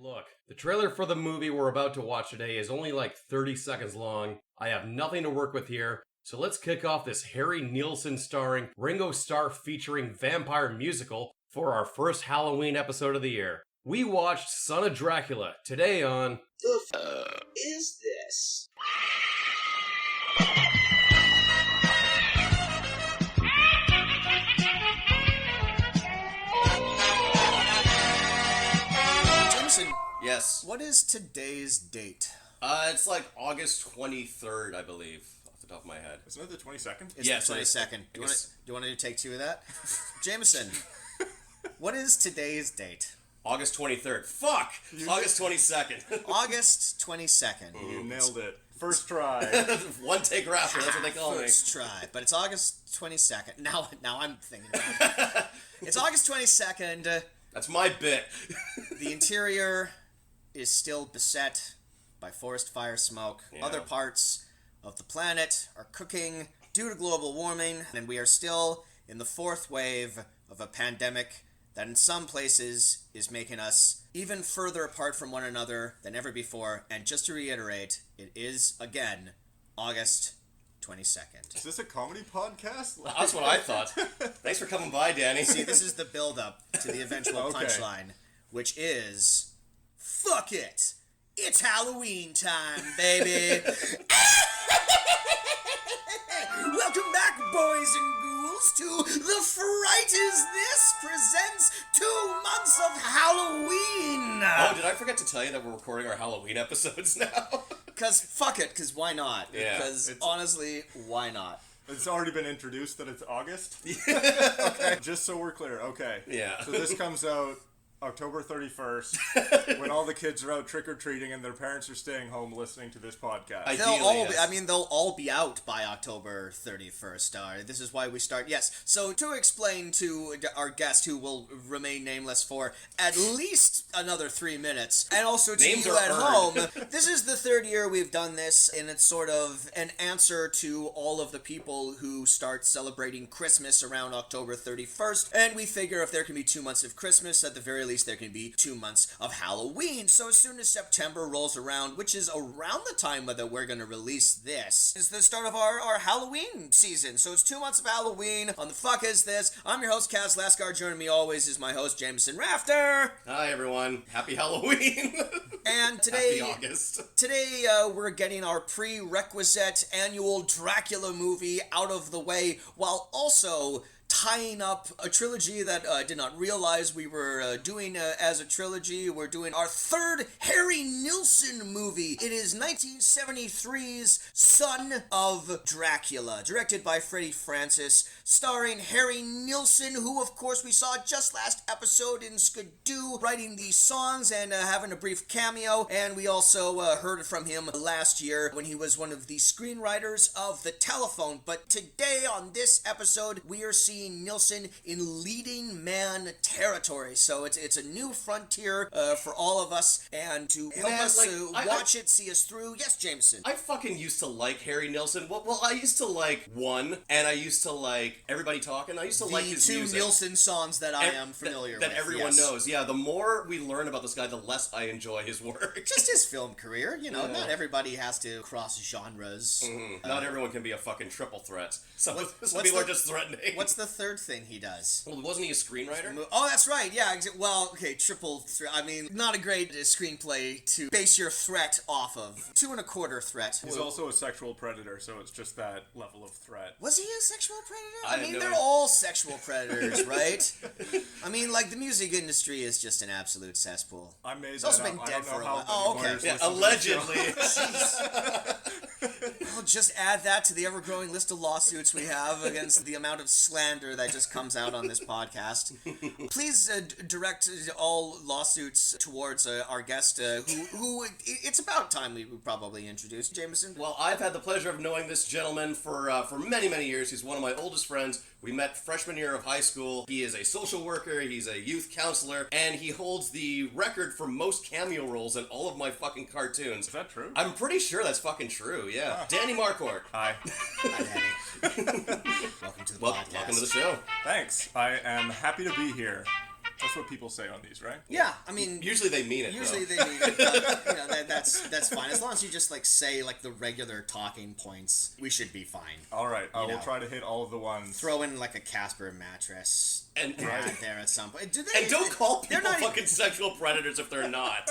Look, the trailer for the movie we're about to watch today is only like 30 seconds long. I have nothing to work with here, so let's kick off this Harry Nilsson starring, Ringo Starr featuring vampire musical for our first Halloween episode of the year. We watched Son of Dracula today on... The is this? Jameson, Yes. what is today's date? It's like August 23rd, I believe, off the top of my head. Isn't it the 22nd? It's Yes, the it is. 22nd. Do you want to take two of that? Jameson, what is today's date? August 23rd. Fuck! August 22nd. August 22nd. You nailed it. First try. One take rapper, that's what they call me. First try, but it's August 22nd. Now I'm thinking about it. It's August 22nd. That's my bit. The interior is still beset by forest fire smoke. Yeah. Other parts of the planet are cooking due to global warming, and we are still in the fourth wave of a pandemic that in some places is making us even further apart from one another than ever before. And just to reiterate, it is, again, August 22nd. Is this a comedy podcast? That's what I thought. Thanks for coming by, Danny. See, this is the build-up to the eventual Okay. punchline, which is, fuck it! It's Halloween time, baby! Welcome back, boys and ghouls, to The Fright Is This presents 2 months of Halloween! Oh, did I forget to tell you that we're recording our Halloween episodes now? Because, fuck it, because why not? Yeah, Because, honestly, why not? It's already been introduced that it's August. Okay. Just so we're clear. Okay. Yeah. So this comes out October 31st when all the kids are out trick-or-treating and their parents are staying home listening to this podcast. They'll all be out by October 31st. This is why we start. Yes. So to explain to our guest, who will remain nameless for at least another 3 minutes, and also to Names you are at earned. home, this is the third year we've done this, and it's sort of an answer to all of the people who start celebrating Christmas around October 31st. And we figure if there can be 2 months of Christmas, at the very least there can be 2 months of Halloween. So as soon as September rolls around, which is around the time that we're going to release this, is the start of our Halloween season. So it's 2 months of Halloween on The Fuck Is This. I'm your host, Kaz Lascar. Joining me always is my host, Jameson Rafter. Hi, everyone. Happy Halloween. And today, Happy August. Today we're getting our prerequisite annual Dracula movie out of the way, while also tying up a trilogy that I did not realize we were doing as a trilogy. We're doing our third Harry Nilsson movie. It is 1973's Son of Dracula, directed by Freddie Francis, starring Harry Nilsson, who of course we saw just last episode in Skidoo, writing these songs and having a brief cameo, and we also heard from him last year when he was one of the screenwriters of The Telephone. But today on this episode, we are seeing Nilsson in leading man territory. So it's a new frontier for all of us, and to help us watch it, see us through. Yes, Jameson. I fucking used to like Harry Nilsson. Well, I used to like One, and I used to like Everybody Talking. I used to like his music. The two Nilsson songs that I am familiar with. That everyone knows. Yeah, the more we learn about this guy, the less I enjoy his work. Just his film career. Not everybody has to cross genres. Mm-hmm. Not everyone can be a fucking triple threat. Some people are just threatening. What's the third thing he does? Well, wasn't he a screenwriter? Oh, that's right. Yeah. Well, okay, triple threat. I mean, not a great screenplay to base your threat off of. 2.25 threat. He's also a sexual predator, so it's just that level of threat. Was he a sexual predator? I mean, they're all sexual predators, right? I mean, like, the music industry is just an absolute cesspool. I made It's that also up. been I dead don't know for a how while. many Oh, okay. lawyers Yeah, listen to the show. allegedly. I'll just add that to the ever-growing list of lawsuits we have against the amount of slander that just comes out on this podcast. Please direct all lawsuits towards our guest, who it's about time we probably introduced. Jameson? Well, I've had the pleasure of knowing this gentleman for many, many years. He's one of my oldest friends. We met freshman year of high school. He is a social worker, he's a youth counselor, and he holds the record for most cameo roles in all of my fucking cartoons. Is that true? I'm pretty sure that's fucking true, yeah. Danny Marquardt. Hi. Hi, Danny. Welcome to the podcast. Welcome to the show. Thanks. I am happy to be here. That's what people say on these, right? Yeah, I mean, Usually they mean it. usually though. they mean it, but, you know, that's fine. As long as you just, like, say, like, the regular talking points, we should be fine. All right, I will know. try to hit all of the ones. Throw in, like, a Casper mattress And- ad there at some point. Do they, And don't call they're people not- fucking sexual predators if they're not.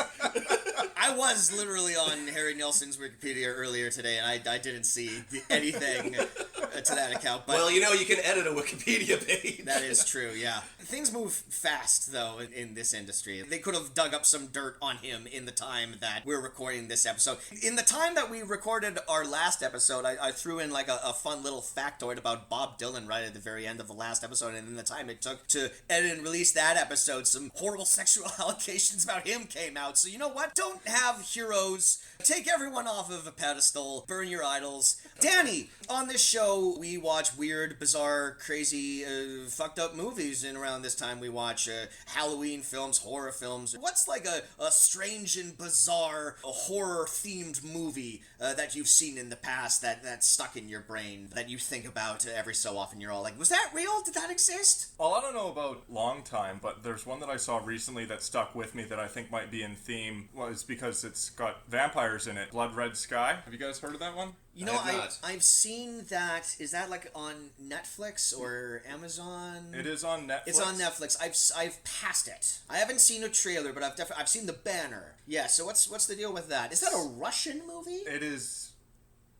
I was literally on Harry Nilsson's Wikipedia earlier today, and I didn't see anything to that account. But Well, you know, you can edit a Wikipedia page. that is true, yeah. Things move fast, though, in this industry. They could have dug up some dirt on him in the time that we're recording this episode. In the time that we recorded our last episode, I threw in, like, a fun little factoid about Bob Dylan right at the very end of the last episode, and in the time it took to edit and release that episode, some horrible sexual allegations about him came out. So you know what? Don't have heroes. Take everyone off of a pedestal. Burn your idols. Danny, on this show, we watch weird, bizarre, crazy, fucked up movies, and around this time we watch Halloween films, horror films. What's like a strange and bizarre horror-themed movie that you've seen in the past that's stuck in your brain that you think about every so often? You're all like, was that real? Did that exist? Well, I don't know about long time, but there's one that I saw recently that stuck with me that I think might be in theme. Well, it's because it's got vampires in it. Blood Red Sky. Have you guys heard of that one? You know, I have not. I've seen that. Is that like on Netflix or Amazon? It is on Netflix. It's on Netflix. I've passed it. I haven't seen a trailer, but I've seen the banner. Yeah. So what's the deal with that? Is that a Russian movie? It is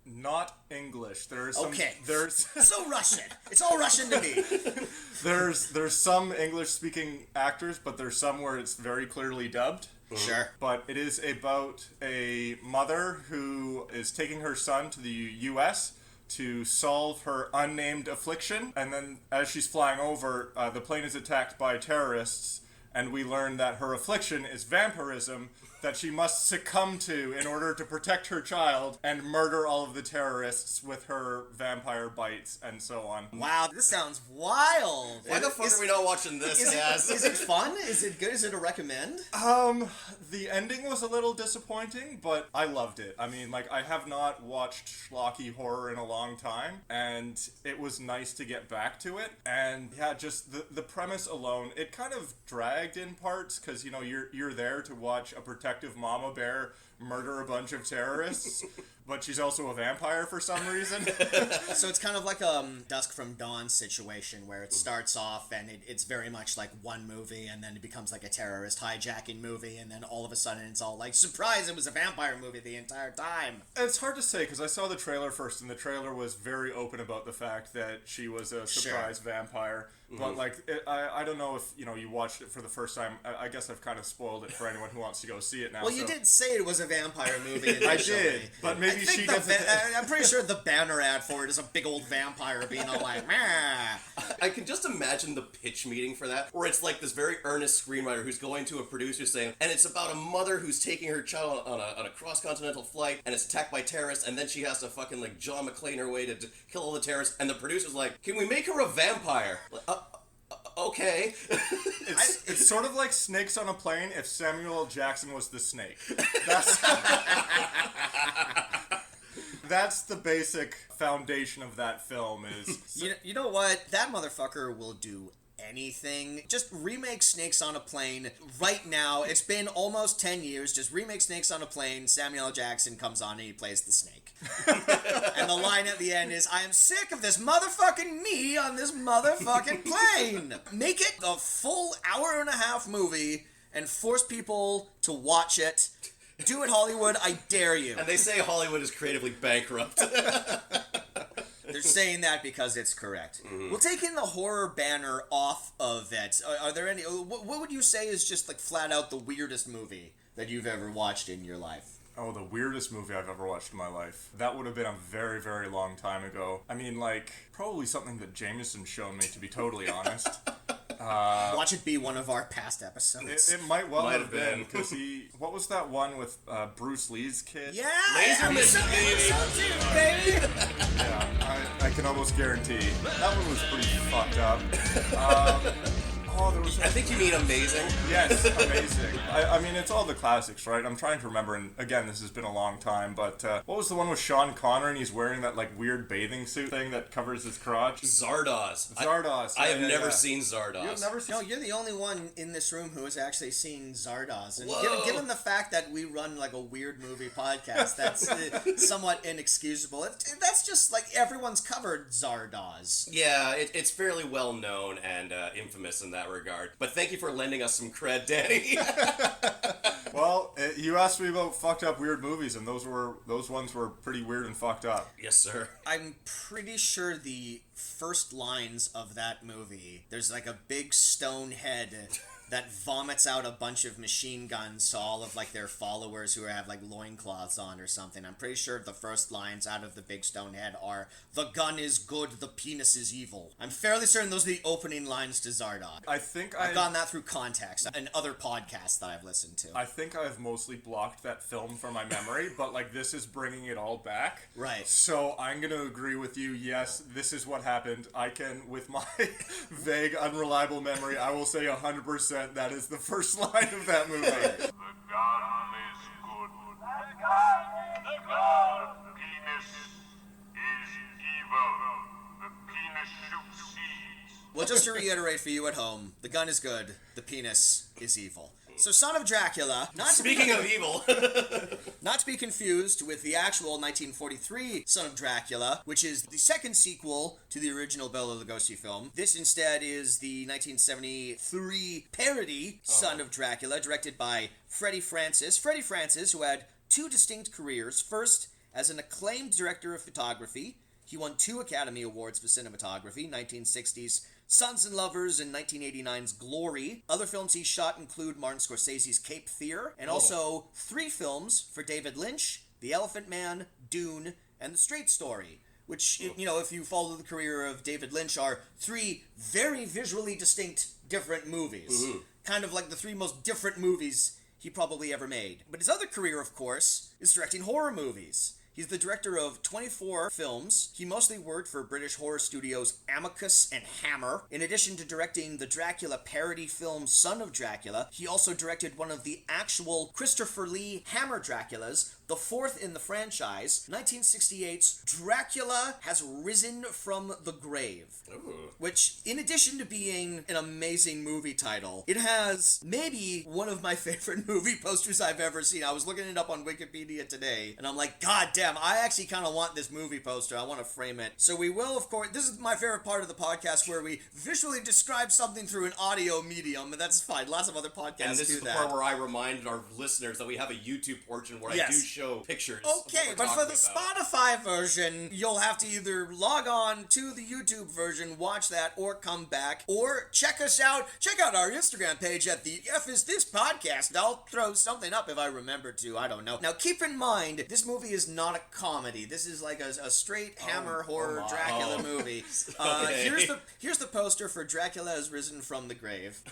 not English. There's some, Okay. There's So Russian. It's all Russian to me. there's some English speaking actors, but there's some where it's very clearly dubbed. Sure. But it is about a mother who is taking her son to the U.S. to solve her unnamed affliction. And then as she's flying over, the plane is attacked by terrorists. And we learn that her affliction is vampirism that she must succumb to in order to protect her child and murder all of the terrorists with her vampire bites and so on. Wow, this sounds wild. Why the fuck are we not watching this, Gaz? Is it fun? Is it good? Is it a recommend? The ending was a little disappointing, but I loved it. I mean, like, I have not watched schlocky horror in a long time, and it was nice to get back to it. And yeah, just the premise alone, it kind of dragged in parts, because, you know, you're there to watch a protective mama bear murder a bunch of terrorists, but she's also a vampire for some reason. So it's kind of like a Dusk from Dawn situation where it starts off and it's very much like one movie, and then it becomes like a terrorist hijacking movie, and then all of a sudden it's all like, surprise, it was a vampire movie the entire time. It's hard to say, because I saw the trailer first, and the trailer was very open about the fact that she was a surprise vampire. But, like, I don't know if, you know, you watched it for the first time. I guess I've kind of spoiled it for anyone who wants to go see it now. Well, you did say it was a vampire movie initially. I did, but maybe she doesn't. I'm pretty sure the banner ad for it is a big old vampire being all like, meh. I can just imagine the pitch meeting for that, where it's like this very earnest screenwriter who's going to a producer saying, and it's about a mother who's taking her child on a cross-continental flight, and it's attacked by terrorists, and then she has to fucking, like, John McClane her way to kill all the terrorists, and the producer's like, can we make her a vampire? Like, okay. It's sort of like Snakes on a Plane if Samuel L. Jackson was the snake. That's that's the basic foundation of that film is... You know what? That motherfucker will do anything. Just remake Snakes on a Plane right now. It's been almost 10 years. Just remake Snakes on a Plane. Samuel L. Jackson comes on and he plays the snake. And the line at the end is, I am sick of this motherfucking me on this motherfucking plane. Make it a full hour and a half movie and force people to watch it. Do it, Hollywood. I dare you. And they say Hollywood is creatively bankrupt. They're saying that because it's correct. Mm-hmm. We'll take in the horror banner off of it. Are there any... What would you say is just, like, flat out the weirdest movie that you've ever watched in your life? Oh, the weirdest movie I've ever watched in my life. That would have been a very, very long time ago. I mean, like, probably something that Jameson's shown me, to be totally honest. Watch it be one of our past episodes. It might well have been, because what was that one with Bruce Lee's kid? Yeah! Laserman, baby! Yeah, I can almost guarantee. That one was pretty fucked up. Oh, there was... I think you mean amazing. Yes, amazing. I mean, it's all the classics, right? I'm trying to remember, and again, this has been a long time, but what was the one with Sean Connery and he's wearing that, like, weird bathing suit thing that covers his crotch? Zardoz. Zardoz. I have never seen Zardoz. You've never seen... No, you're the only one in this room who has actually seen Zardoz. And Whoa. given the fact that we run, like, a weird movie podcast, that's somewhat inexcusable. That's just, like, everyone's covered Zardoz. Yeah, it's fairly well known and infamous in that regard. But thank you for lending us some cred, Danny. Well, you asked me about fucked up weird movies, and those ones were pretty weird and fucked up. Yes, sir. I'm pretty sure the first lines of that movie, there's like a big stone head that vomits out a bunch of machine guns to all of, like, their followers who have, like, loincloths on or something. I'm pretty sure the first lines out of the big stone head are, "The gun is good, the penis is evil." I'm fairly certain those are the opening lines to Zardoz. I've gotten that through context and other podcasts that I've listened to. I think I've mostly blocked that film from my memory, but, like, this is bringing it all back. Right. So I'm going to agree with you. Yes, this is what happened. I can, with my vague, unreliable memory, I will say 100% that is the first line of that movie. The gun is good. The gun. The penis is evil. The penis shoots seeds. Well, just to reiterate for you at home, the gun is good, the penis is evil. So, Son of Dracula, Speaking of evil. not to be confused with the actual 1943 Son of Dracula, which is the second sequel to the original Bela Lugosi film. This instead is the 1973 parody Son of Dracula, directed by Freddie Francis. Freddie Francis, who had two distinct careers. First, as an acclaimed director of photography, he won 2 Academy Awards for cinematography, 1960's Sons and Lovers and 1989's Glory. Other films he shot include Martin Scorsese's Cape Fear, and also 3 films for David Lynch, The Elephant Man, Dune, and The Straight Story, which, you know, if you follow the career of David Lynch, are 3 very visually distinct different movies. Mm-hmm. Kind of like the 3 most different movies he probably ever made. But his other career, of course, is directing horror movies. He's the director of 24 films. He mostly worked for British horror studios Amicus and Hammer. In addition to directing the Dracula parody film Son of Dracula, he also directed one of the actual Christopher Lee Hammer Draculas, the 4th in the franchise, 1968's Dracula Has Risen from the Grave. Ooh. Which, in addition to being an amazing movie title, it has maybe one of my favorite movie posters I've ever seen. I was looking it up on Wikipedia today, and I'm like, God damn, I actually kind of want this movie poster. I want to frame it. So we will, of course, this is my favorite part of the podcast where we visually describe something through an audio medium, and that's fine. Lots of other podcasts do that. And this is the part where I remind our listeners that we have a YouTube portion where I do show pictures. Okay, but for the Spotify version, you'll have to either log on to the YouTube version, watch that, or come back, or check us out. Check out our Instagram page at the F Is This Podcast. I'll throw something up if I remember to. I don't know. Now, keep in mind, this movie is not a comedy. This is like a straight Hammer horror Dracula movie. Okay. Here's the poster for Dracula Has Risen from the Grave.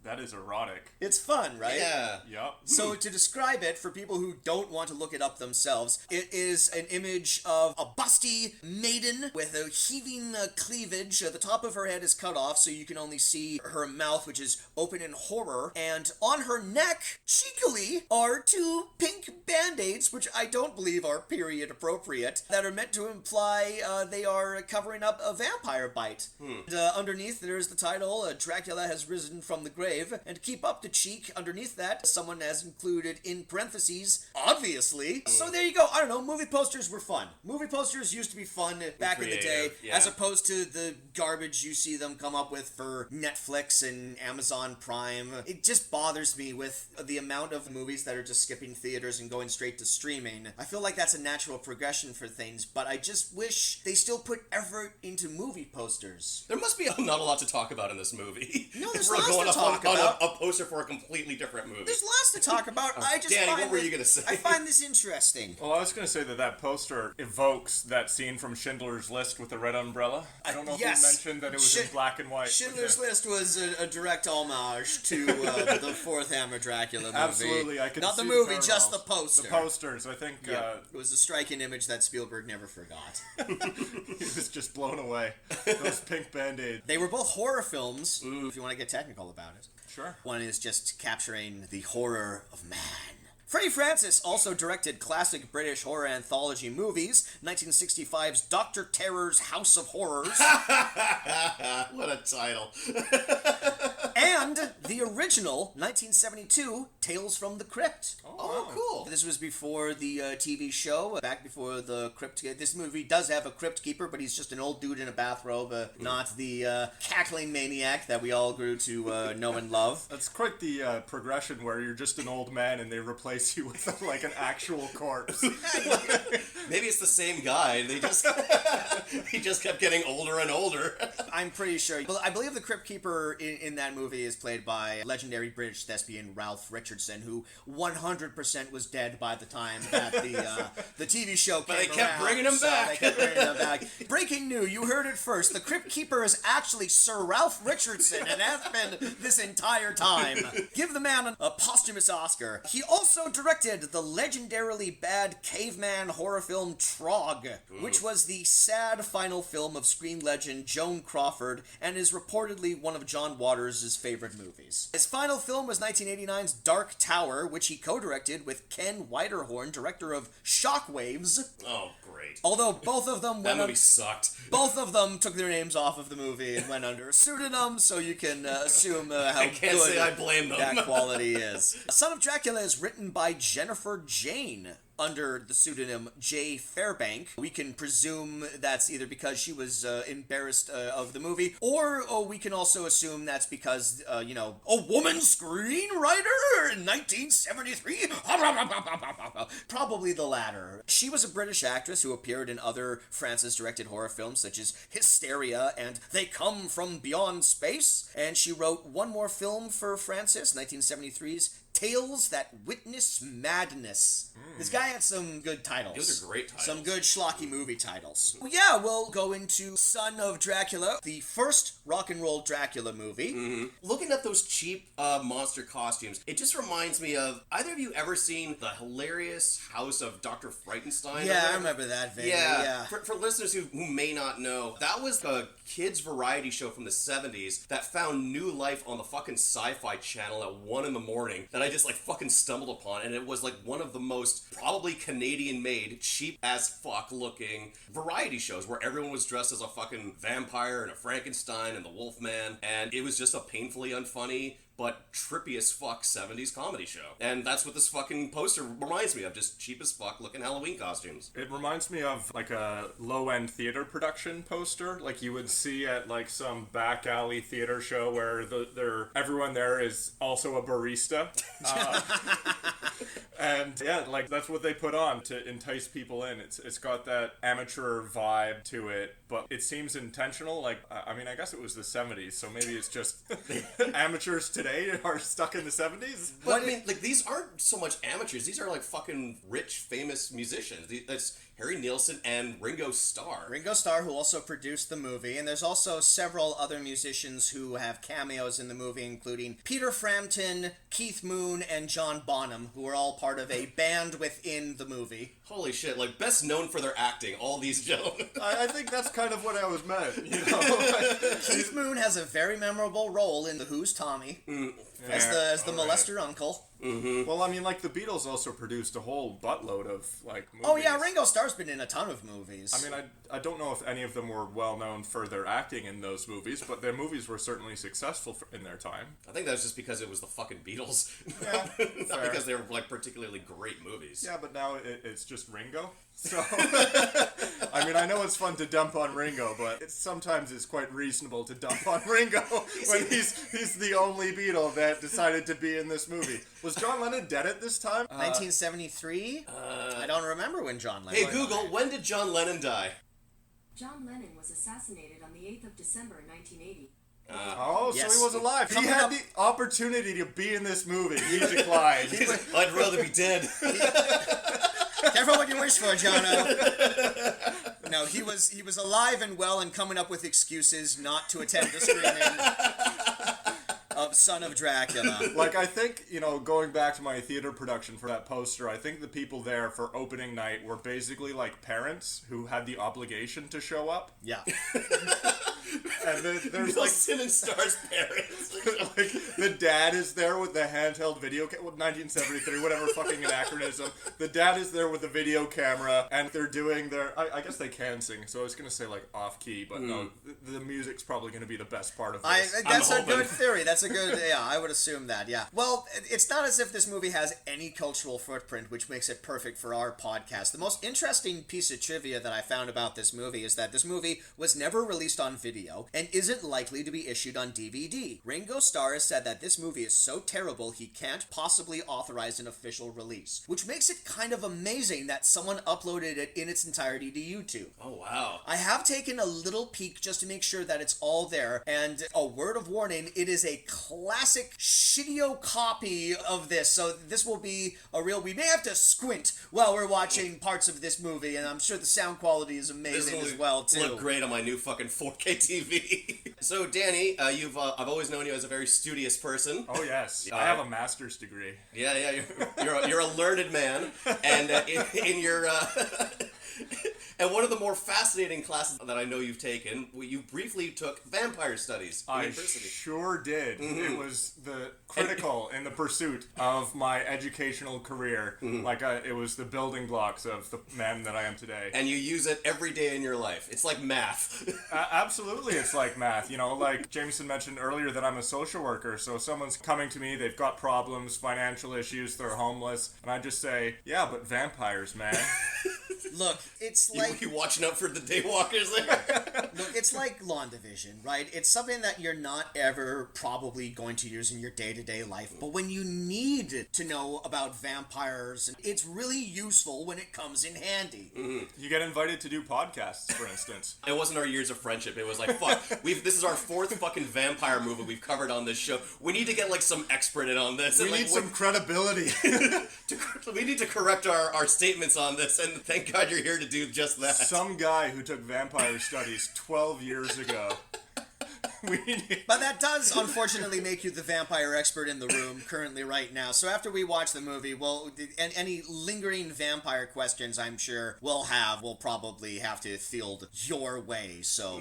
That is erotic. It's fun, right? Yeah. Yep. So to describe it, for people who don't want to look it up themselves, it is an image of a busty maiden with a heaving cleavage. The top of her head is cut off, so you can only see her mouth, which is open in horror. And on her neck, cheekily, are 2 pink band-aids, which I don't believe are period appropriate, that are meant to imply they are covering up a vampire bite. And, underneath, there's the title, Dracula Has Risen from the Grave. And to keep up the cheek, underneath that, someone has included in parentheses, obviously. So there you go. I don't know, movie posters were fun. Movie posters used to be fun back in the day, yeah. as opposed to the garbage you see them come up with for Netflix and Amazon Prime. It just bothers me with the amount of movies that are just skipping theaters and going straight to streaming. I feel like that's a natural progression for things, but I just wish they still put effort into movie posters. There must be not a lot to talk about in this movie. No, there's We're lots going to up talk on about. a poster for a completely different movie. There's lots to talk about. I just Danny, find what were you gonna say? I find this interesting. Well, I was going to say that poster evokes that scene from Schindler's List with the red umbrella. I don't know if you mentioned that it was in black and white. Schindler's List was a direct homage to the fourth Hammer Dracula movie. Absolutely, I could Not the see movie, the just the parallels. poster. The posters, I think. It was a striking image that Spielberg never forgot. He was just blown away. Those pink band-aids. They were both horror films, if you want to get technical about it. Sure. One is just capturing the horror of man. Freddie Francis also directed classic British horror anthology movies, 1965's Dr. Terror's House of Horrors. What a title. And the original 1972 Tales from the Crypt. Oh, cool. This was before the TV show, back before the Crypt. This movie does have a Crypt Keeper, but he's just an old dude in a bathrobe, not the cackling maniac that we all grew to know and love. That's quite the progression where you're just an old man and they replace you with like an actual corpse. Maybe it's the same guy. They just he just kept getting older and older. I'm pretty sure. I believe the Crypt Keeper in that movie is played by legendary British thespian Ralph Richardson, who 100% was dead by the time that the TV show came around. But they kept bringing him back. They kept bringing him back. Breaking news, you heard it first. The Crypt Keeper is actually Sir Ralph Richardson and has been this entire time. Give the man a posthumous Oscar. He also directed the legendarily bad caveman horror film Trog, which was the sad final film of screen legend Joan Crawford and is reportedly one of John Waters' favorite movies. His final film was 1989's Dark Tower, which he co-directed with Ken Widerhorn, director of Shockwaves. Oh, great. Although both of them That movie sucked. both of them took their names off of the movie and went under a pseudonym, so you can assume how I can't good say I blame them. that quality is. Son of Dracula is written by Jennifer Jane under the pseudonym J. Fairbank. We can presume that's either because she was embarrassed of the movie, or we can also assume that's because, a woman screenwriter in 1973? Probably the latter. She was a British actress who appeared in other Francis-directed horror films such as Hysteria and They Come From Beyond Space, and she wrote one more film for Francis, 1973's Tales That Witness Madness. This guy had some good titles. Those are great titles. Some good schlocky movie titles. Well, yeah, we'll go into Son of Dracula, the first rock and roll Dracula movie. Mm-hmm. Looking at those cheap monster costumes, it just reminds me of, either of you ever seen the hilarious House of Dr. Frankenstein? Yeah, I remember that vaguely, yeah. For listeners who may not know, that was a kids' variety show from the 70s that found new life on the fucking Sci-Fi Channel at 1 in the morning that I just fucking stumbled upon, and it was one of the most probably Canadian-made, cheap-as-fuck looking variety shows where everyone was dressed as a fucking vampire and a Frankenstein and the Wolfman, and it was just a painfully unfunny but trippy as fuck 70s comedy show. And that's what this fucking poster reminds me of, just cheap as fuck looking Halloween costumes. It reminds me of a low-end theater production poster like you would see at some back alley theater show where everyone there is also a barista. And yeah, that's what they put on to entice people in. It's got that amateur vibe to it, but it seems intentional. I guess it was the 70s, so maybe it's just amateurs today are stuck in the 70s. But these aren't so much amateurs. These are fucking rich, famous musicians. That's Harry Nilsson and Ringo Starr. Ringo Starr, who also produced the movie, and there's also several other musicians who have cameos in the movie, including Peter Frampton, Keith Moon, and John Bonham, who are all part of a band within the movie. Holy shit, best known for their acting, all these gentlemen. I think that's kind of what I was meant, Keith Moon has a very memorable role in The Who's Tommy, as the molester uncle. Mm-hmm. Well, the Beatles also produced a whole buttload of movies. Oh yeah, Ringo Starr's been in a ton of movies. I don't know if any of them were well known for their acting in those movies, but their movies were certainly successful in their time. I think that's just because it was the fucking Beatles. Yeah, not because they were particularly great movies. Yeah, but now it's just Ringo. So, I know it's fun to dump on Ringo, but sometimes it's quite reasonable to dump on Ringo when he's the only Beatle that decided to be in this movie. Was John Lennon dead at this time? 1973? I don't remember when John Lennon died. Hey Google, when did John Lennon die? John Lennon was assassinated on the 8th of December, 1980. So Yes. he was alive. He Coming had up- the opportunity to be in this movie. He declined. I'd rather be dead. Careful what you wish for, Jono. No, he was alive and well and coming up with excuses not to attend the screening of Son of Dracula. Like, I think, going back to my theater production for that poster, I think the people there for opening night were basically like parents who had the obligation to show up. Yeah. And then there's Nilsson and Starr's parents. like the dad is there with the handheld video 1973, whatever fucking anachronism. The dad is there with the video camera, and they're doing their. I guess they can sing, so I was gonna say like off key, but no, the music's probably gonna be the best part of this. That's I'm a hoping. good theory. That's a good. Yeah, I would assume that. Yeah. Well, it's not as if this movie has any cultural footprint, which makes it perfect for our podcast. The most interesting piece of trivia that I found about this movie is that this movie was never released on video and isn't likely to be issued on DVD. Ringo Starr has said that this movie is so terrible he can't possibly authorize an official release, which makes it kind of amazing that someone uploaded it in its entirety to YouTube. Oh, wow. I have taken a little peek just to make sure that it's all there, and a word of warning, it is a classic shitio copy of this, so this will be a real... We may have to squint while we're watching parts of this movie, and I'm sure the sound quality is amazing as well, too. Look great on my new fucking 4K TV. So, Danny, I've always known you as a very studious person. Oh yes, I have a master's degree. Yeah, you're a learned man, and in your and one of the more fascinating classes that I know you've taken, you briefly took vampire studies in I university. sure did. It was critical in the pursuit of my educational career. Like it was the building blocks of the man that I am today. And you use it every day in your life. It's like math. Absolutely, it's like math. Like Jameson mentioned earlier that I'm a social worker, so someone's coming to me, they've got problems, financial issues, they're homeless, and I just say, yeah, but vampires, man. Look, it's like... You watching out for the daywalkers there? Look, it's like lawn division, right? It's something that you're not ever probably going to use in your day-to-day life, but when you need to know about vampires, it's really useful when it comes in handy. You get invited to do podcasts, for instance. It wasn't our years of friendship. It was like, fuck, this is our fourth fucking vampire movie we've covered on this show. We need to get like some expert in on this. We need some credibility. We need to correct our statements on this, and thank God you're here to do just that. Some guy who took vampire studies 12 years ago. But that does, unfortunately, make you the vampire expert in the room currently right now. So after we watch the movie, any lingering vampire questions, I'm sure we'll probably have to field your way. So,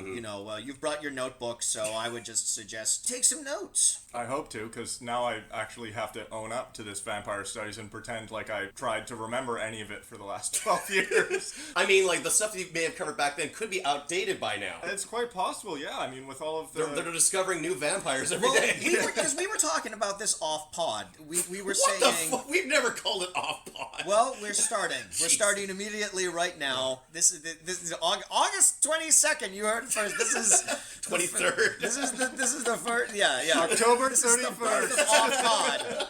you've brought your notebook, so I would just suggest take some notes. I hope to, because now I actually have to own up to this vampire studies and pretend like I tried to remember any of it for the last 12 years. I mean, like, the stuff that you may have covered back then could be outdated by now. It's quite possible, yeah. I mean, with all of the... They're discovering new vampires every day. Because we were talking about this off pod. We were What saying... the fuck? We've never called it off pod. Well, we're starting. We're starting immediately right now. This is August 22nd. You heard it first. This is 23rd. This is the first. Yeah. October This is the 31st. birth of off pod.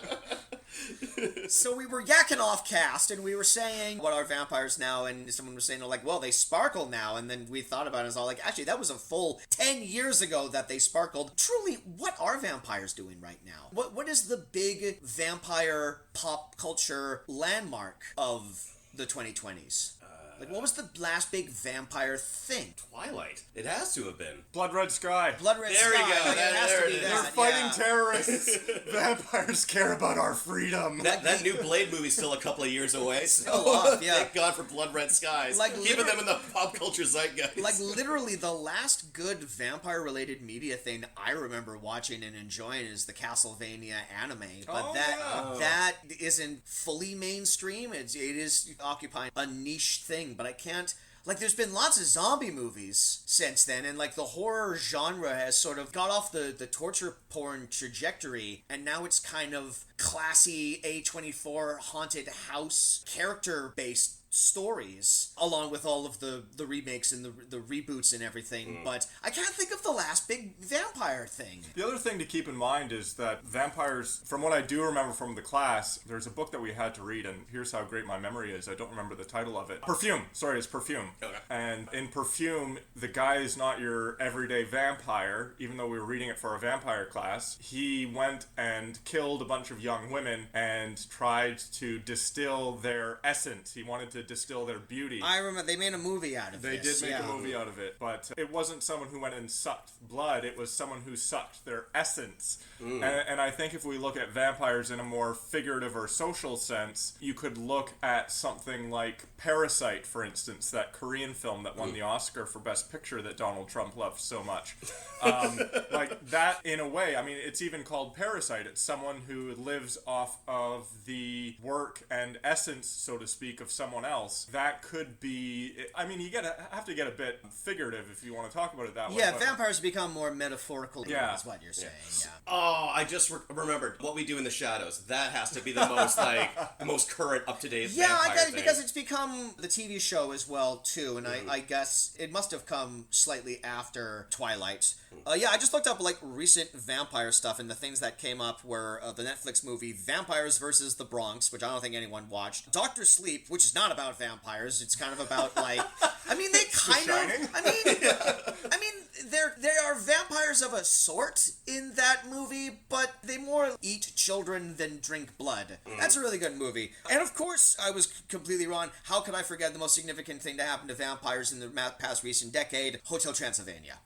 So we were yakking off cast, and we were saying what are vampires now, and someone was saying, like, well, they sparkle now, and then we thought about it, and it's all like, actually, that was a full 10 years ago that they sparkled. Truly, what are vampires doing right now? What is the big vampire pop culture landmark of the 2020s? Like, what was the last big vampire thing? Twilight. It has to have been. Blood Red Sky. Blood Red There we Sky. go. Like, it has There to it be is. that, They're fighting yeah. terrorists. Vampires care about our freedom. That new Blade movie's still a couple of years away, so Still off, yeah. thank God for Blood Red Skies. Like, Keeping them in the pop culture zeitgeist. Like, literally, the last good vampire-related media thing I remember watching and enjoying is the Castlevania anime. But that isn't fully mainstream. It is occupying a niche thing, but I can't... Like, there's been lots of zombie movies since then, and, like, the horror genre has sort of got off the torture porn trajectory, and now it's kind of classy A24 haunted house character-based stories, along with all of the remakes and the reboots and everything, but I can't think of the last big vampire thing. The other thing to keep in mind is that vampires, from what I do remember from the class, there's a book that we had to read, and here's how great my memory is. I don't remember the title of it. Perfume. Sorry, it's Perfume. Okay. And in Perfume, the guy is not your everyday vampire, even though we were reading it for a vampire class. He went and killed a bunch of young women and tried to distill their essence. He wanted to distill their beauty. I remember they made a movie out of They this. did make a movie out of it, but it wasn't someone who went and sucked blood, it was someone who sucked their essence. And I think if we look at vampires in a more figurative or social sense, you could look at something like Parasite, for instance, that Korean film that won the Oscar for Best Picture that Donald Trump loved so much. Like that, in a way, I mean, it's even called Parasite. It's someone who lives off of the work and essence, so to speak, of someone else. That could be, I mean, you have to get a bit figurative if you want to talk about it that way. Yeah, but vampires become more metaphorical, Yeah. is what you're saying, yeah. Oh, I just remembered What We Do in the Shadows. That has to be the most the most current, up to date. Yeah, I guess thing. because it's become the TV show as well too, and I guess it must have come slightly after Twilight. Yeah, I just looked up like recent vampire stuff, and the things that came up were the Netflix movie Vampires versus the Bronx, which I don't think anyone watched. Doctor Sleep, which is not about vampires. It's kind of about like, I mean, they kind Shining? of, I mean, there are vampires of a sort in that movie, but they more eat children than drink blood. That's a really good movie. And of course, I was completely wrong. How could I forget the most significant thing to happen to vampires in the past recent decade? Hotel Transylvania.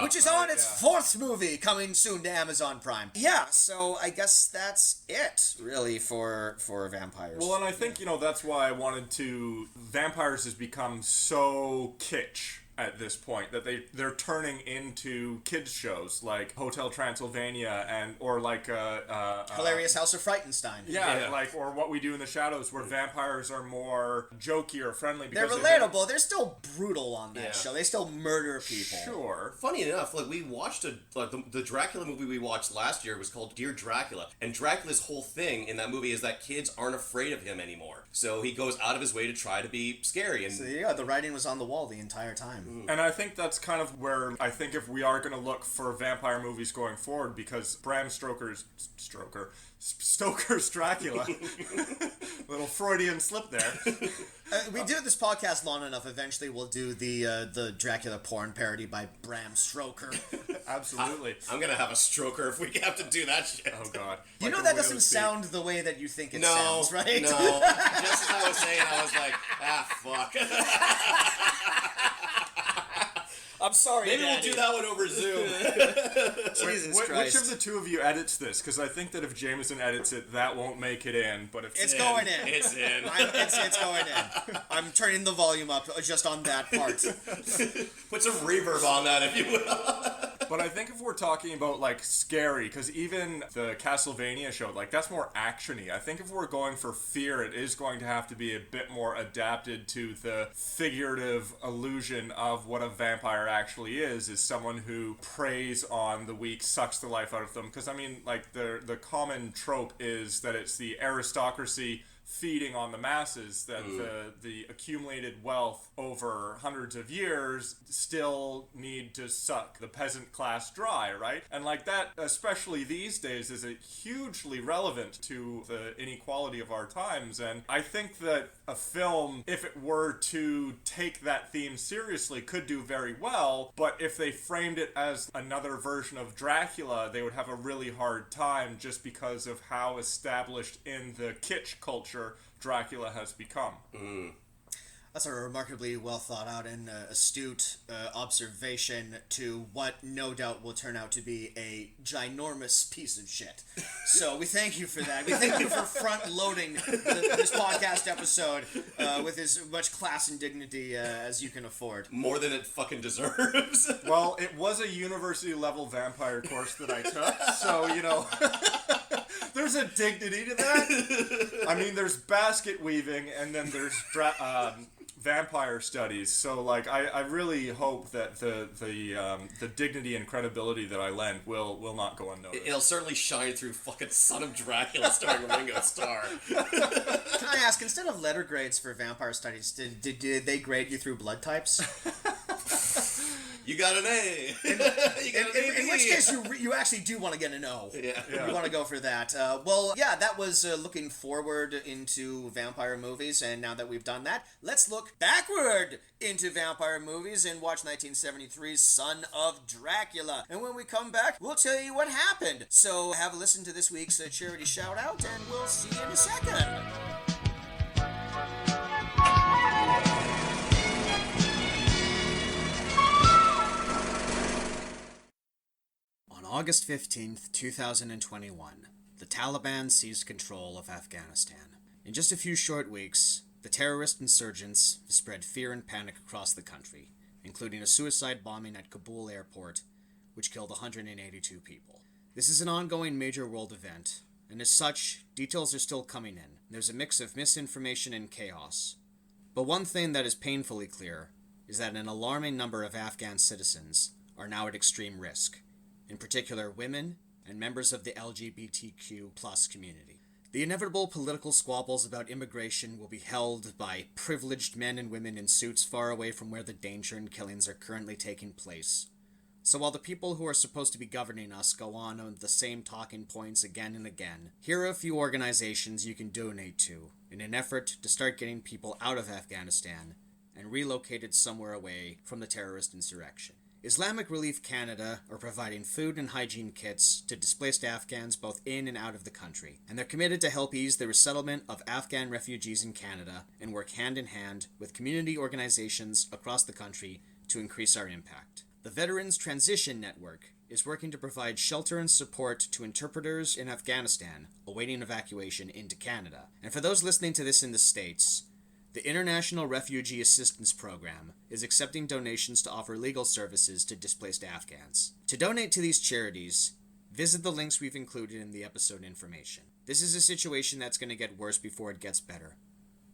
Which is on its fourth movie, coming soon to Amazon Prime. Yeah, so I guess that's it, really, for vampires. Well, and I think, that's why I wanted to... Vampires has become so kitsch at this point that they're turning into kids shows like Hotel Transylvania or like Hilarious House of Frightenstein. yeah, like, or What We Do in the Shadows, where vampires are more jokey or friendly They're because relatable. They're still brutal on that show. They still murder people. Sure. Funny enough, like we watched the Dracula movie we watched last year was called Dear Dracula, and Dracula's whole thing in that movie is that kids aren't afraid of him anymore. So he goes out of his way to try to be scary. And So yeah, the writing was on the wall the entire time. And I think that's kind of where I think if we are going to look for vampire movies going forward, because Bram Stoker's Dracula, little Freudian slip there. We do this podcast long enough. Eventually, we'll do the Dracula porn parody by Bram Stoker. Absolutely. I'm gonna have a stroker if we have to do that shit. Oh God. You know that doesn't sound the way that you think it sounds, right? No, just as I was saying, I was like, fuck. I'm sorry, Maybe Daddy. we'll do that one over Zoom. Jesus Which Christ. of the two of you edits this? Because I think that if Jameson edits it, that won't make it in. But if It's going in. It's in. It's going in. I'm turning the volume up just on that part. Put some reverb on that, if you will. But I think if we're talking about like scary, because even the Castlevania show, like that's more actiony. I think if we're going for fear, it is going to have to be a bit more adapted to the figurative illusion of what a vampire actually is someone who preys on the weak, sucks the life out of them. Because I mean, like the common trope is that it's the aristocracy feeding on the masses, that the accumulated wealth over hundreds of years still need to suck the peasant class dry, right? And like that, especially these days, is a hugely relevant to the inequality of our times. And I think that a film, if it were to take that theme seriously, could do very well, but if they framed it as another version of Dracula, they would have a really hard time just because of how established in the kitsch culture Dracula has become. That's a remarkably well thought out and astute observation to what no doubt will turn out to be a ginormous piece of shit. So we thank you for that. We thank you for front loading this podcast episode with as much class and dignity as you can afford. More than it fucking deserves. Well, it was a university level vampire course that I took, so there's a dignity to that. I mean, there's basket weaving, and then there's vampire studies, so like I really hope that the dignity and credibility that I lend will not go unnoticed. It'll certainly shine through fucking Son of Dracula starring Ringo Starr. Can I ask, instead of letter grades for vampire studies, did they grade you through blood types? You got an A. In which case, you actually do want to get an O. Yeah. You want to go for that. That was looking forward into vampire movies, and now that we've done that, let's look backward into vampire movies and watch 1973's Son of Dracula. And when we come back, we'll tell you what happened. So have a listen to this week's charity shout-out, and we'll see you in a second. On August 15th, 2021, the Taliban seized control of Afghanistan. In just a few short weeks, the terrorist insurgents spread fear and panic across the country, including a suicide bombing at Kabul airport, which killed 182 people. This is an ongoing major world event, and as such, details are still coming in. There's a mix of misinformation and chaos. But one thing that is painfully clear is that an alarming number of Afghan citizens are now at extreme risk, in particular women and members of the LGBTQ+ community. The inevitable political squabbles about immigration will be held by privileged men and women in suits far away from where the danger and killings are currently taking place. So while the people who are supposed to be governing us go on the same talking points again and again, here are a few organizations you can donate to in an effort to start getting people out of Afghanistan and relocated somewhere away from the terrorist insurrection. Islamic Relief Canada are providing food and hygiene kits to displaced Afghans both in and out of the country, and they're committed to help ease the resettlement of Afghan refugees in Canada and work hand in hand with community organizations across the country to increase our impact. The Veterans Transition Network is working to provide shelter and support to interpreters in Afghanistan awaiting evacuation into Canada. And for those listening to this in the States, the International Refugee Assistance Program is accepting donations to offer legal services to displaced Afghans. To donate to these charities, visit the links we've included in the episode information. This is a situation that's going to get worse before it gets better.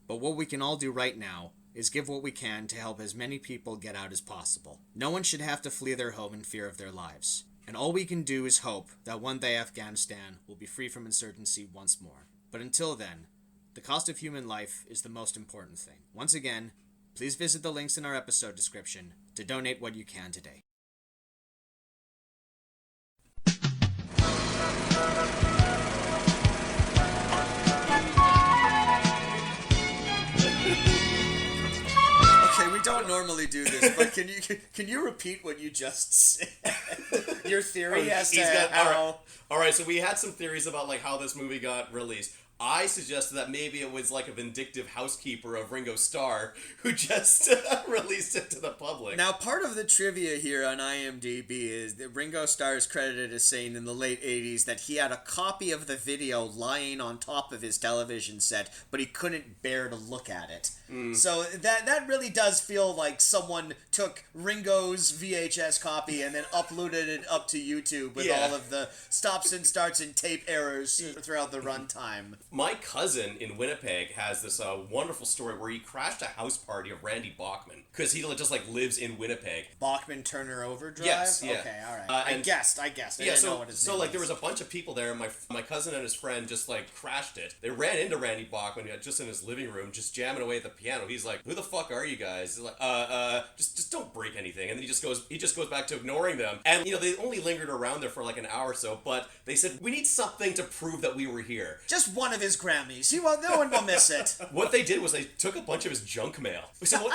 But what we can all do right now is give what we can to help as many people get out as possible. No one should have to flee their home in fear of their lives. And all we can do is hope that one day Afghanistan will be free from insurgency once more. But until then, the cost of human life is the most important thing. Once again, please visit the links in our episode description to donate what you can today. Okay, we don't normally do this, but can you repeat what you just said? Your theory as to how... Alright, so we had some theories about like how this movie got released. I suggested that maybe it was like a vindictive housekeeper of Ringo Starr who just released it to the public. Now, part of the trivia here on IMDb is that Ringo Starr is credited as saying in the late 80s that he had a copy of the video lying on top of his television set, but he couldn't bear to look at it. So that really does feel like someone took Ringo's VHS copy and then uploaded it up to YouTube with all of the stops and starts and tape errors throughout the runtime. My cousin in Winnipeg has this wonderful story where he crashed a house party of Randy Bachman because he just like lives in Winnipeg. Bachman Turner Overdrive? Yes, yeah. Okay, all right. I guessed. I didn't know what his name was. There was a bunch of people there, and my cousin and his friend just like crashed it. They ran into Randy Bachman just in his living room, just jamming away at the piano. He's like, "Who the fuck are you guys?" He's like, just don't break anything." And then he just goes back to ignoring them. And they only lingered around there for like an hour or so, but they said, "We need something to prove that we were here." Just one of his Grammys. No one will miss it. What they did was they took a bunch of his junk mail. So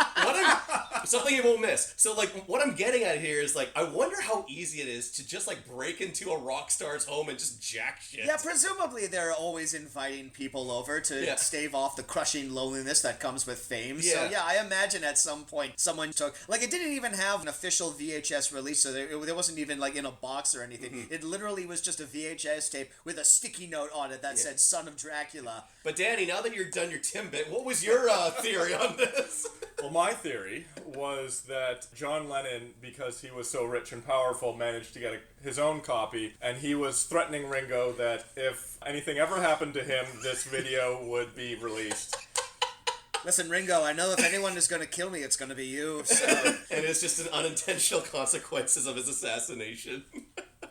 something he won't miss. So like what I'm getting at here is like I wonder how easy it is to just like break into a rock star's home and just jack shit. Yeah, presumably they're always inviting people over to stave off the crushing loneliness that comes with fame. Yeah. So yeah, I imagine at some point someone took, like, it didn't even have an official VHS release, so there wasn't even like in a box or anything. Mm-hmm. It literally was just a VHS tape with a sticky note on it that said "Son of Dracula." But Danny, now that you're done your Timbit, what was your theory on this? Well, my theory was that John Lennon, because he was so rich and powerful, managed to get his own copy, and he was threatening Ringo that if anything ever happened to him, this video would be released. Listen, Ringo, I know if anyone is going to kill me, it's going to be you. So. And it's just an unintentional consequences of his assassination.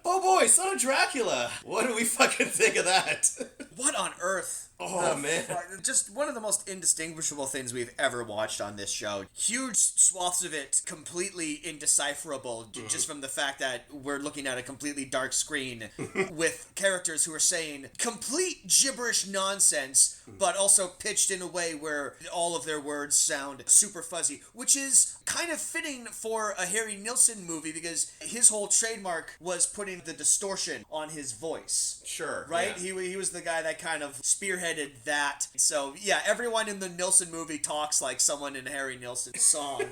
Oh boy, son of Dracula! What do we fucking think of that? What on earth? Oh, man. Just one of the most indistinguishable things we've ever watched on this show. Huge swaths of it completely indecipherable, just from the fact that we're looking at a completely dark screen with characters who are saying complete gibberish nonsense, but also pitched in a way where all of their words sound super fuzzy, which is kind of fitting for a Harry Nilsson movie because his whole trademark was putting the distortion on his voice. Sure. Right? Yeah. He was the guy that kind of spearheaded that. So, yeah, everyone in the Nilsson movie talks like someone in a Harry Nilsson song.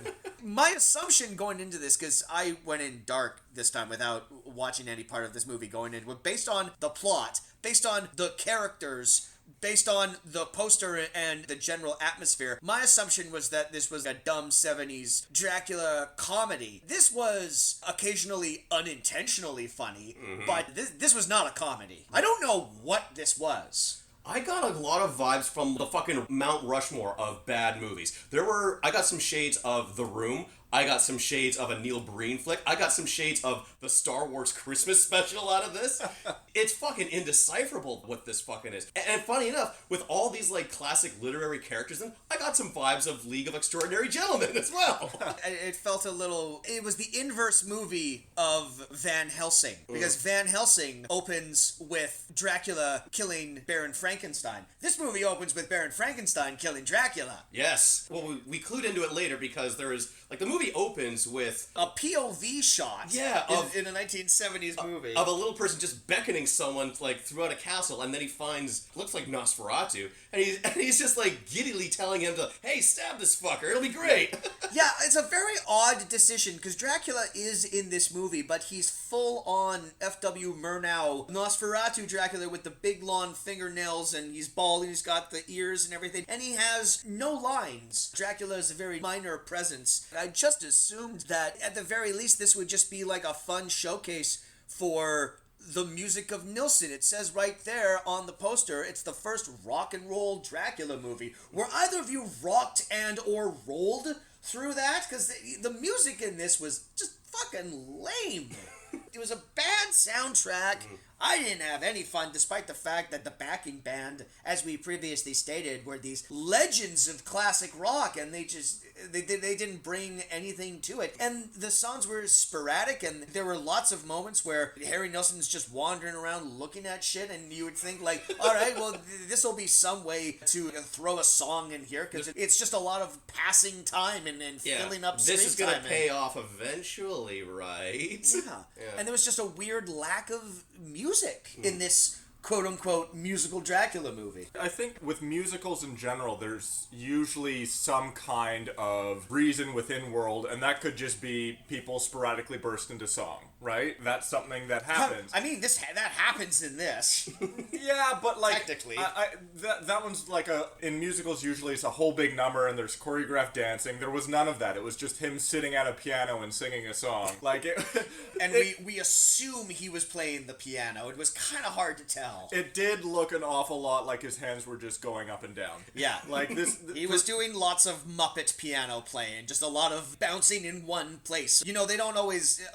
My assumption going into this, because I went in dark this time without watching any part of this movie going in, was based on the plot, based on the characters, based on the poster and the general atmosphere, my assumption was that this was a dumb 70s Dracula comedy. This was occasionally unintentionally funny, but this was not a comedy. I don't know what this was. I got a lot of vibes from the fucking Mount Rushmore of bad movies. I got some shades of The Room. I got some shades of a Neil Breen flick. I got some shades of the Star Wars Christmas special out of this. It's fucking indecipherable what this fucking is. And funny enough, with all these like classic literary characters in, I got some vibes of League of Extraordinary Gentlemen as well. It felt a little... It was the inverse movie of Van Helsing. Because Van Helsing opens with Dracula killing Baron Frankenstein. This movie opens with Baron Frankenstein killing Dracula. Yes. Well, we clued into it later because there is... Like, the movie opens with... A POV shot. Yeah. In a 1970s movie. Of a little person just beckoning someone, like, throughout a castle, and then he finds... Looks like Nosferatu. And he's just, like, giddily telling him to... Hey, stab this fucker. It'll be great. Yeah, it's a very odd decision, because Dracula is in this movie, but he's full-on F.W. Murnau Nosferatu Dracula with the big, long fingernails, and he's bald, and he's got the ears and everything, and he has no lines. Dracula is a very minor presence. I just assumed that, at the very least, this would just be like a fun showcase for the music of Nilsson. It says right there on the poster, it's the first rock and roll Dracula movie. Were either of you rocked and or rolled through that? Because the music in this was just fucking lame. It was a bad soundtrack. I didn't have any fun, despite the fact that the backing band, as we previously stated, were these legends of classic rock, and they didn't bring anything to it. And the songs were sporadic, and there were lots of moments where Harry Nilsson's just wandering around looking at shit, and you would think, like, all right, well, this will be some way to throw a song in here, because it's just a lot of passing time and filling up screen time. This is going to pay off eventually, right? Yeah. And there was just a weird lack of music in this quote-unquote musical Dracula movie. I think with musicals in general, there's usually some kind of reason within world, and that could just be people sporadically burst into song, right? That's something that happens. I mean, that happens in this. Yeah, but like... Technically. That one's like in musicals usually it's a whole big number and there's choreographed dancing. There was none of that. It was just him sitting at a piano and singing a song. Like it... And we assume he was playing the piano. It was kind of hard to tell. It did look an awful lot like his hands were just going up and down. Yeah. Like this... He was doing lots of Muppet piano playing, just a lot of bouncing in one place. You know,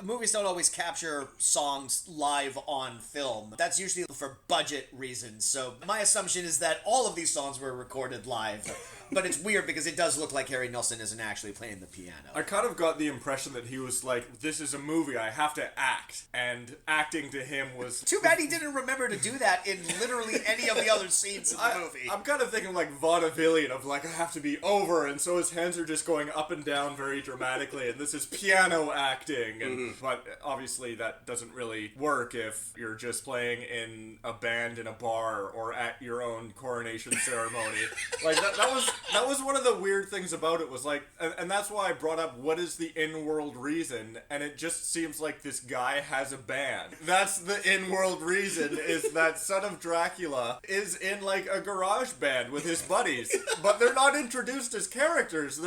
movies don't always capture songs live on film. That's usually for budget reasons. So my assumption is that all of these songs were recorded live. But it's weird because it does look like Harry Nilsson isn't actually playing the piano. I kind of got the impression that he was like, this is a movie, I have to act. And acting to him was... Too bad he didn't remember to do that in literally any of the other scenes in the movie. I'm kind of thinking like vaudevillian of like, I have to be over, and so his hands are just going up and down very dramatically, and this is piano acting. And But obviously that doesn't really work if you're just playing in a band in a bar or at your own coronation ceremony. Like that was one of the weird things about it was like, and that's why I brought up what is the in-world reason, and it just seems like this guy has a band. That's the in-world reason, is that that son of Dracula is in like a garage band with his buddies, but they're not introduced as characters.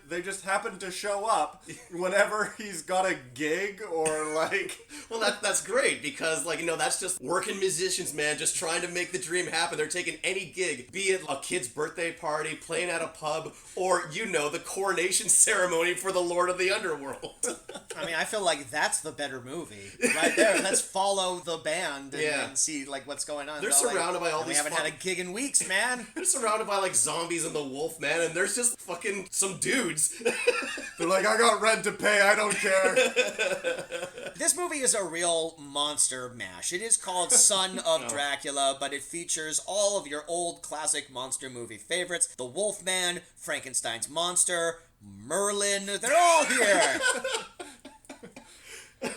They just happen to show up whenever he's got a gig or like. Well, that's great because that's just working musicians, man, just trying to make the dream happen. They're taking any gig, be it a kid's birthday party, playing at a pub, or the coronation ceremony for the Lord of the Underworld. I mean, I feel like that's the better movie right there. Let's follow the band and see what's going on. They're surrounded by all these. We haven't had a gig in weeks, man. They're surrounded by zombies and the Wolf Man, and there's just fucking some dudes. They're like, I got rent to pay. I don't care. This movie is a real monster mash. It is called Son of Dracula, but it features all of your old classic monster movie favorites: the Wolfman, Frankenstein's monster, Merlin. They're all here.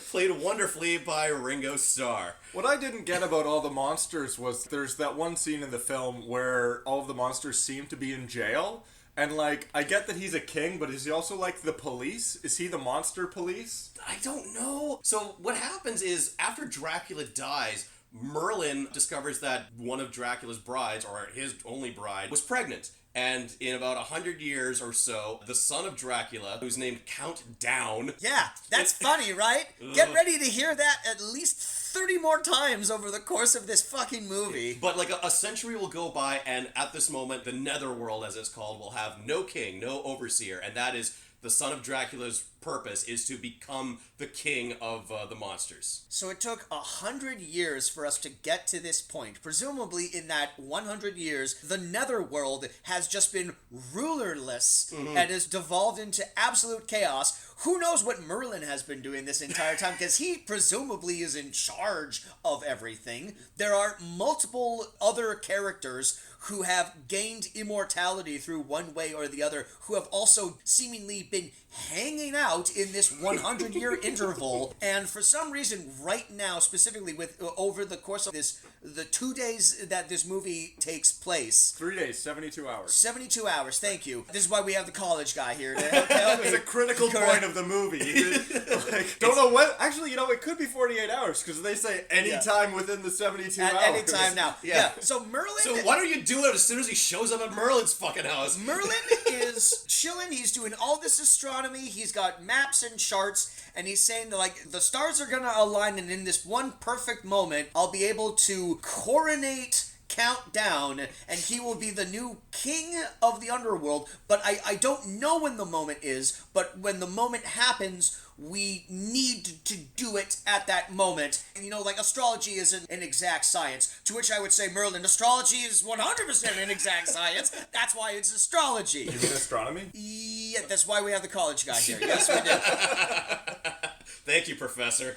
Played wonderfully by Ringo Starr. What I didn't get about all the monsters was there's that one scene in the film where all of the monsters seem to be in jail. And, I get that he's a king, but is he also, the police? Is he the monster police? I don't know. So what happens is, after Dracula dies, Merlin discovers that one of Dracula's brides, or his only bride, was pregnant. And in about 100 years or so, the son of Dracula, who's named Count Down... Yeah, that's funny, right? Get ready to hear that at least 30 more times over the course of this fucking movie. But a century will go by, and at this moment, the Netherworld, as it's called, will have no king, no overseer, and that is the son of Dracula's purpose is to become the king of the monsters. So it took 100 years for us to get to this point. Presumably in that 100 years, the Netherworld has just been rulerless and has devolved into absolute chaos. Who knows what Merlin has been doing this entire time, because he presumably is in charge of everything. There are multiple other characters who have gained immortality through one way or the other, who have also seemingly been hanging out in this 100-year interval, and for some reason right now, specifically with over the course of the 2 days that this movie takes place. 3 days, 72 hours. 72 hours, thank you. This is why we have the college guy here to help me. It's a critical point of the movie. Don't know what. Actually, it could be 48 hours because they say any time within the 72 hours. At any time now. Yeah. So Merlin. So why don't you do it as soon as he shows up at Merlin's fucking house? Merlin is chilling. He's doing all this astronomy. He's got maps and charts, and he's saying that the stars are gonna align, and in this one perfect moment, I'll be able to coronate Count Down, and he will be the new king of the underworld. But I don't know when the moment is, but when the moment happens, we need to do it at that moment. And astrology isn't an exact science, to which I would say, Merlin, astrology is 100% an exact science. That's why it's astrology. You mean astronomy? Yeah, that's why we have the college guy here. Yes, we do. Thank you, Professor.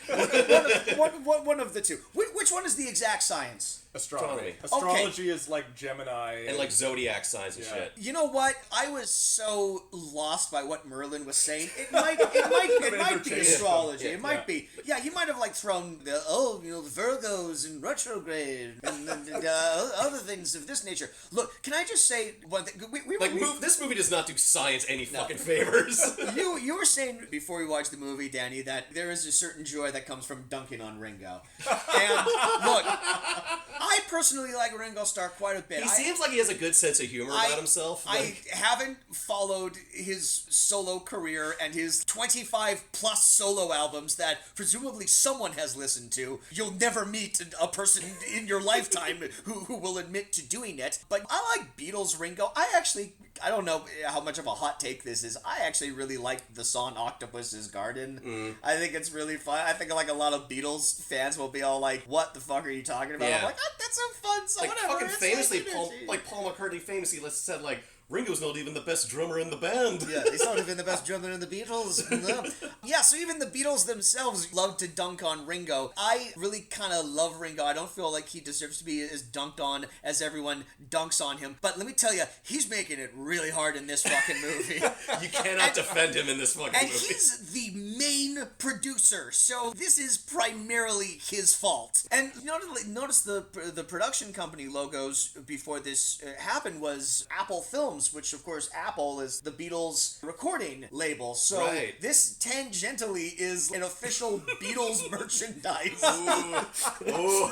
One of the two. Which one is the exact science? Astronomy. Astrology is like Gemini. And zodiac signs and shit. You know what? I was so lost by what Merlin was saying. It might be astrology. Yeah. It might be. Yeah, you might have thrown the Virgos in retrograde and other things of this nature. Look, can I just say one thing? This movie does not do science any fucking favors. You were saying before we watched the movie, Danny, that there is a certain joy that comes from dunking on Ringo. And look, I personally like Ringo Starr quite a bit. He seems like he has a good sense of humor about himself. I haven't followed his solo career and his 25 plus solo albums that presumably someone has listened to. You'll never meet a person in your lifetime who will admit to doing it. But I like Beatles Ringo. I don't know how much of a hot take this is. I actually really like the song Octopus's Garden. I think it's really fun. I think a lot of Beatles fans will be all like, what the fuck are you talking about? Yeah. I'm like, that's a fun song. Whatever. Fucking famously, Paul McCartney famously said Ringo's not even the best drummer in the band. Yeah, he's not even the best drummer in the Beatles. No. Yeah, so even the Beatles themselves love to dunk on Ringo. I really kind of love Ringo. I don't feel like he deserves to be as dunked on as everyone dunks on him. But let me tell you, he's making it really hard in this fucking movie. You cannot defend him in this fucking movie. And he's the main producer, so this is primarily his fault. And notice the production company logos before this happened was Apple Films. Films, which of course Apple is the Beatles recording label. So Right. this tangentially is an official Beatles merchandise. Ooh.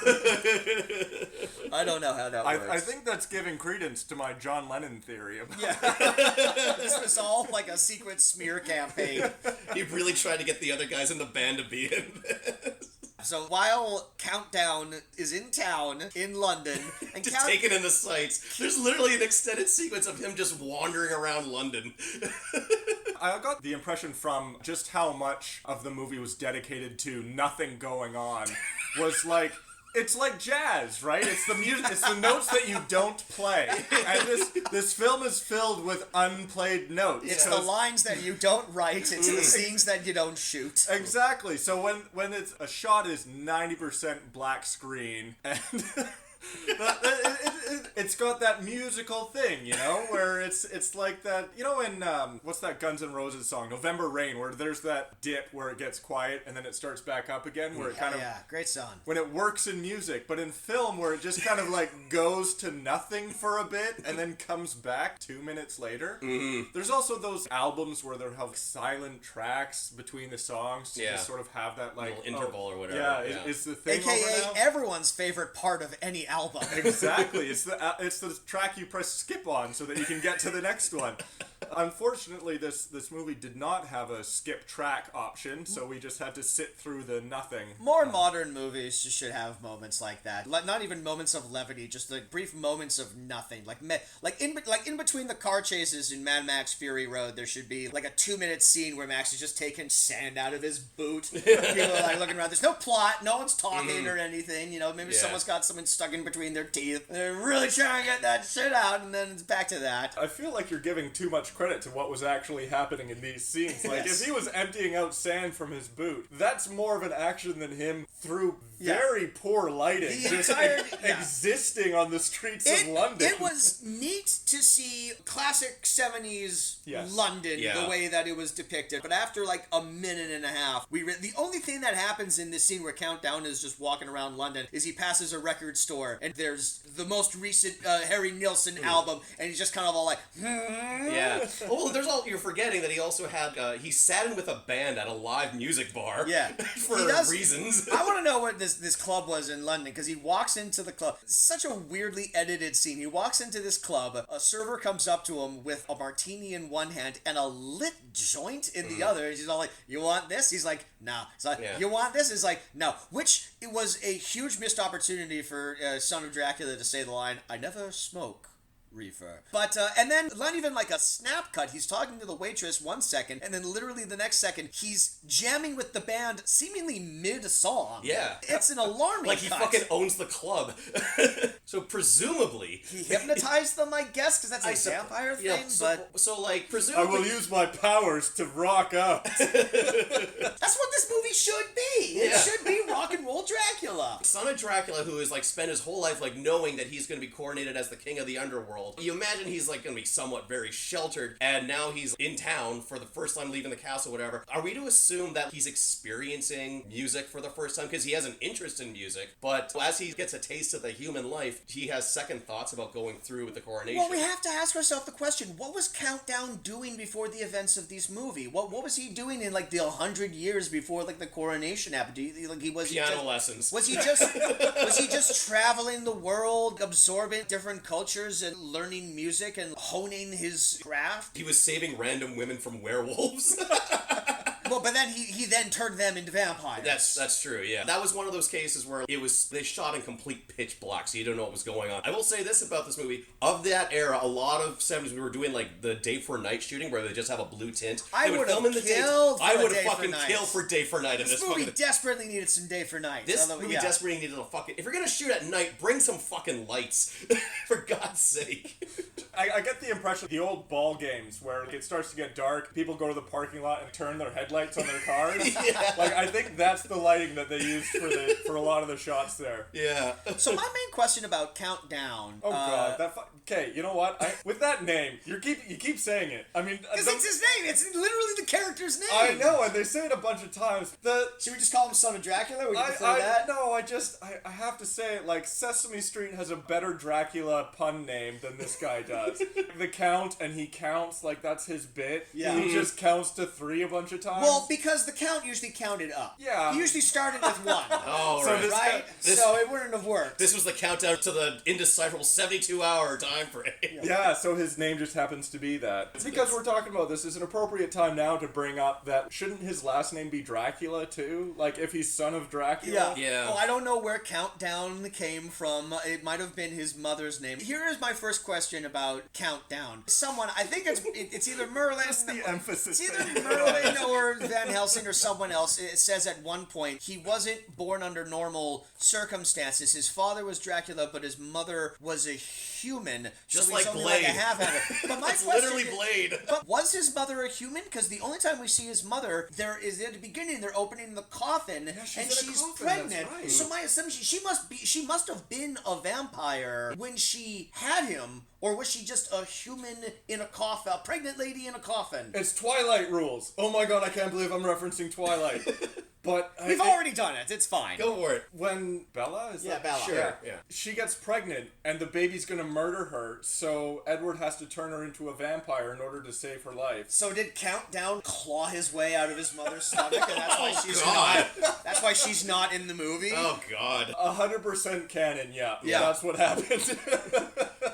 I don't know how that works. I think that's giving credence to my John Lennon theory. This was all like a secret smear campaign. He really tried to get the other guys in the band to be in this. So while Countdown is in town in London, and Just taking in the sights, there's literally an extended sequence of him just wandering around London. I got the impression from just how much of the movie was dedicated to nothing going on was like, it's like jazz, right? It's the music, it's the notes that you don't play. And this film is filled with unplayed notes. it's the lines that you don't write, it's the scenes that you don't shoot. Exactly. So when it's a shot is 90% black screen and it's got that musical thing, you know, where it's like that, you know, in what's that Guns N' Roses song, November Rain, where there's that dip where it gets quiet and then it starts back up again, where it kind of great song. when it works in music, but in film where it just kind of like goes to nothing for a bit and then comes back 2 minutes later. Mm-hmm. There's also those albums where they'll have silent tracks between the songs to just sort of have that like little interval or whatever. Yeah, it's the thing. AKA over now. everyone's favorite part of any album. Exactly. It's the track you press skip on so that you can get to the next one. Unfortunately, this movie did not have a skip track option, so we just had to sit through the nothing. More modern movies should have moments like that. Not even moments of levity, just like brief moments of nothing. Like in between the car chases in Mad Max Fury Road, there should be like a 2-minute scene where Max is just taking sand out of his boot. People are like looking around. There's no plot. No one's talking or anything. You know, maybe someone's got something stuck in between their teeth. They're really trying to get that shit out, and then it's back to that. I feel like you're giving too much credit to what was actually happening in these scenes. Like, if he was emptying out sand from his boot, that's more of an action than him through very poor lighting, existing on the streets of London. It was neat to see classic 70s London the way that it was depicted. But after like a minute and a half, the only thing that happens in this scene where Countdown is just walking around London is he passes a record store and there's the most recent Harry Nilsson album, and he's just kind of all like, Yeah. Well, you're forgetting that he also had, he sat in with a band at a live music bar. Yeah. For reasons. I want to know what this club was in London, because he walks into the club. It's such a weirdly edited scene. He walks into this club, a server comes up to him with a martini in one hand and a lit joint in the other. He's all like, you want this? He's like, no. He's like, you want this? He's like, no. Which, it was a huge missed opportunity for Son of Dracula to say the line, I never smoke reefer. But, and then not even like a snap cut. He's talking to the waitress 1 second, and then literally the next second, he's jamming with the band seemingly mid-song. Yeah. It's an alarming Like he cut. fucking owns the club. So presumably... He hypnotized them, I guess, because that's a vampire thing, but... So, like, presumably... I will use my powers to rock out. That's what this movie should be! It should be rock and roll Dracula! Son of Dracula, who has, like, spent his whole life, like, knowing that he's gonna be coronated as the king of the underworld. You imagine he's, like, gonna be somewhat very sheltered, and now he's in town for the first time leaving the castle, whatever. Are we to assume that he's experiencing music for the first time? Because he has an interest in music, but as he gets a taste of the human life, he has second thoughts about going through with the coronation. Well, we have to ask ourselves the question, what was Countdown doing before the events of this movie? What was he doing in, like, the 100 years before, like, the coronation happened? Piano lessons. Was he just traveling the world, absorbing different cultures and learning music and honing his craft? He was saving random women from werewolves. Well, but then he then turned them into vampires. That's true, yeah. That was one of those cases where they shot in complete pitch black, so you don't know what was going on. I will say this about this movie. Of that era, a lot of 70s, we were doing, like, the day for night shooting, where they just have a blue tint. I would have killed I would have fucking killed for day for night in this movie desperately needed some day for night. This movie desperately needed a fucking... If you're gonna shoot at night, bring some fucking lights. For God's sake. I get the impression the old ball games where it starts to get dark, people go to the parking lot and turn their headlights headlights on their cars. Like, I think that's the lighting that they used for a lot of the shots there. Yeah. So my main question about Countdown. Oh god, okay, you know what? With that name, you keep saying it. I mean, Because it's his name. It's literally the character's name. I know, and they say it a bunch of times. Should we just call him Son of Dracula? Would you prefer that? No, I have to say it. Like, Sesame Street has a better Dracula pun name than this guy does. The Count, and he counts like that's his bit. Yeah. He just counts to 3 a bunch of times. Well, because the Count usually counted up. Yeah. He usually started with 1. Oh, So right. this Right? So it wouldn't have worked. This was the countdown to the indecipherable 72-hour time frame. Yeah, so his name just happens to be that. It's because we're talking about this, is an appropriate time now to bring up that shouldn't his last name be Dracula too? Like, if he's son of Dracula? Yeah. Oh, I don't know where Countdown came from. It might have been his mother's name. Here is my first question about Countdown. Someone, I think it's either Merlin. The emphasis. It's either Merlin or Van Helsing or someone else. It says at one point he wasn't born under normal circumstances. His father was Dracula, but his mother was a human. Just so like he's only Blade. Like a half-hammer. But my It's question literally is- Blade. But was his mother a human? Because the only time we see his mother, there is at the beginning. They're opening the coffin, she's and in a she's coffin, that's pregnant. right. So my assumption, she must have been a vampire when she had him, or was she just a human in a coffin, a pregnant lady in a coffin? It's Twilight rules. Oh my god, I can't believe I'm referencing Twilight. But We've already done it. It's fine. Go for it. when Bella Bella. Sure. Yeah. she gets pregnant and the baby's gonna murder her, so Edward has to turn her into a vampire in order to save her life. So did Countdown claw his way out of his mother's stomach, and that's why she's God. not? That's why she's not in the movie. Oh, God. 100% canon, yeah. Yeah. That's what happened.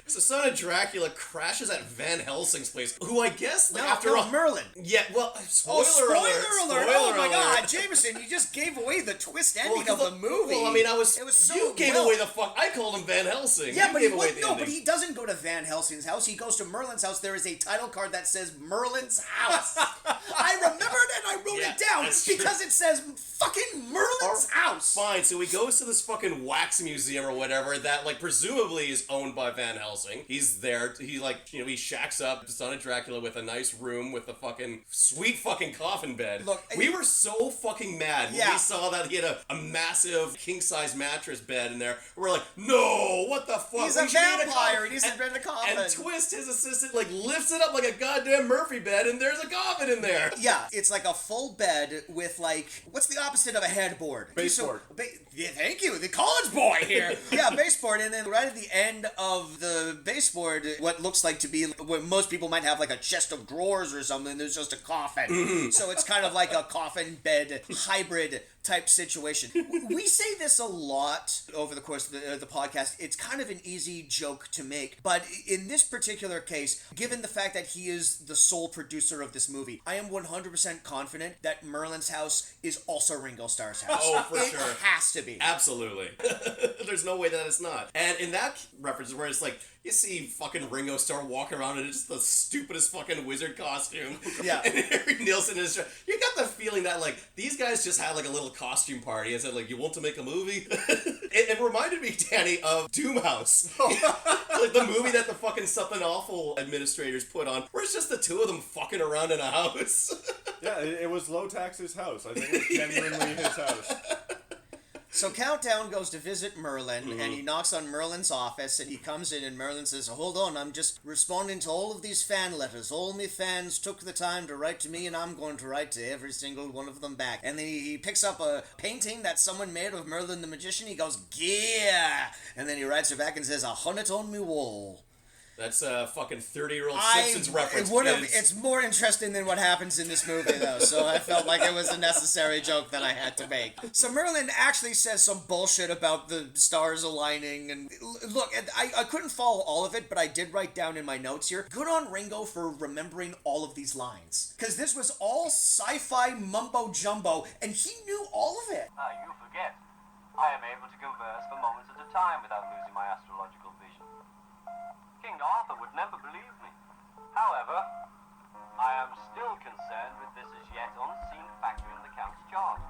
So Son of Dracula crashes at Van Helsing's place, who I guess, like, No, after no, all... Merlin. Yeah, well, spoiler Spoiler alert. alert! Oh my God, Jameson, you just gave away the twist ending of the movie. Well, I mean, It was so you gave well- away the fuck... I called him Van Helsing. Yeah, You but gave away the no, ending. but he doesn't go to Van Helsing's house. He goes to Merlin's house. There is a title card that says Merlin's house. I remembered and I wrote Yeah, it down that's true. because it says fucking Merlin's house. Fine, so he goes to this fucking wax museum or whatever that, like, presumably is owned by Van Helsing. He's there, he, like, you know, he shacks up the Son of Dracula with a nice room with a fucking sweet fucking coffin bed. Look, we were so fucking mad when Yeah. we saw that he had a massive king-size mattress bed in there. We're like, no, what the fuck? He's We a should be in vampire. coffin." He needs to be in a coffin. And Twist, his assistant, like, lifts it up like a goddamn Murphy bed, and there's a coffin in there. Yeah, it's like a full bed with, like, what's the opposite of a headboard? Baseboard. Yeah, thank you, the college boy here. Yeah, baseboard, and then right at the end of the baseboard, what looks like to be what most people might have, like a chest of drawers or something. There's just a coffin, so it's kind of like a coffin bed hybrid type situation. We say this a lot over the course of the podcast. It's kind of an easy joke to make, but in this particular case, given the fact that he is the sole producer of this movie, I am 100% confident that Merlin's house is also Ringo Starr's house. Oh, for it sure. has to be. Absolutely. There's no way that it's not. And in that reference where it's like, you see fucking Ringo Starr walking around in just the stupidest fucking wizard costume. Yeah. And Harry Nilsson is just, you got the feeling that, like, these guys just had, like, a little costume party and said, like, you want to make a movie? it reminded me, Danny, of Doomhouse. Like, the movie that the fucking Something Awful administrators put on, where it's just the two of them fucking around in a house. Yeah, it was Lotax's house. I think it was genuinely his house. So Countdown goes to visit Merlin, and he knocks on Merlin's office, and he comes in, and Merlin says, hold on, I'm just responding to all of these fan letters. All me fans took the time to write to me, and I'm going to write to every single one of them back. And then he picks up a painting that someone made of Merlin the Magician. He goes, yeah! And then he writes her back and says, I hung it on me wall. That's a fucking 30-year-old Simpsons reference. kids. It's more interesting than what happens in this movie, though, so I felt like it was a necessary joke that I had to make. So Merlin actually says some bullshit about the stars aligning, and look, I couldn't follow all of it, but I did write down in my notes here, good on Ringo for remembering all of these lines, because this was all sci-fi mumbo-jumbo, and he knew all of it. You forget. I am able to converse for moments at a time without losing my astrological vision. King Arthur would never believe me. However, I am still concerned with this as yet unseen factor in the Count's chart.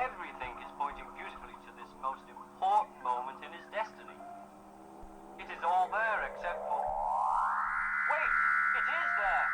Everything is pointing beautifully to this most important moment in his destiny. It is all there except for... Wait! It is there!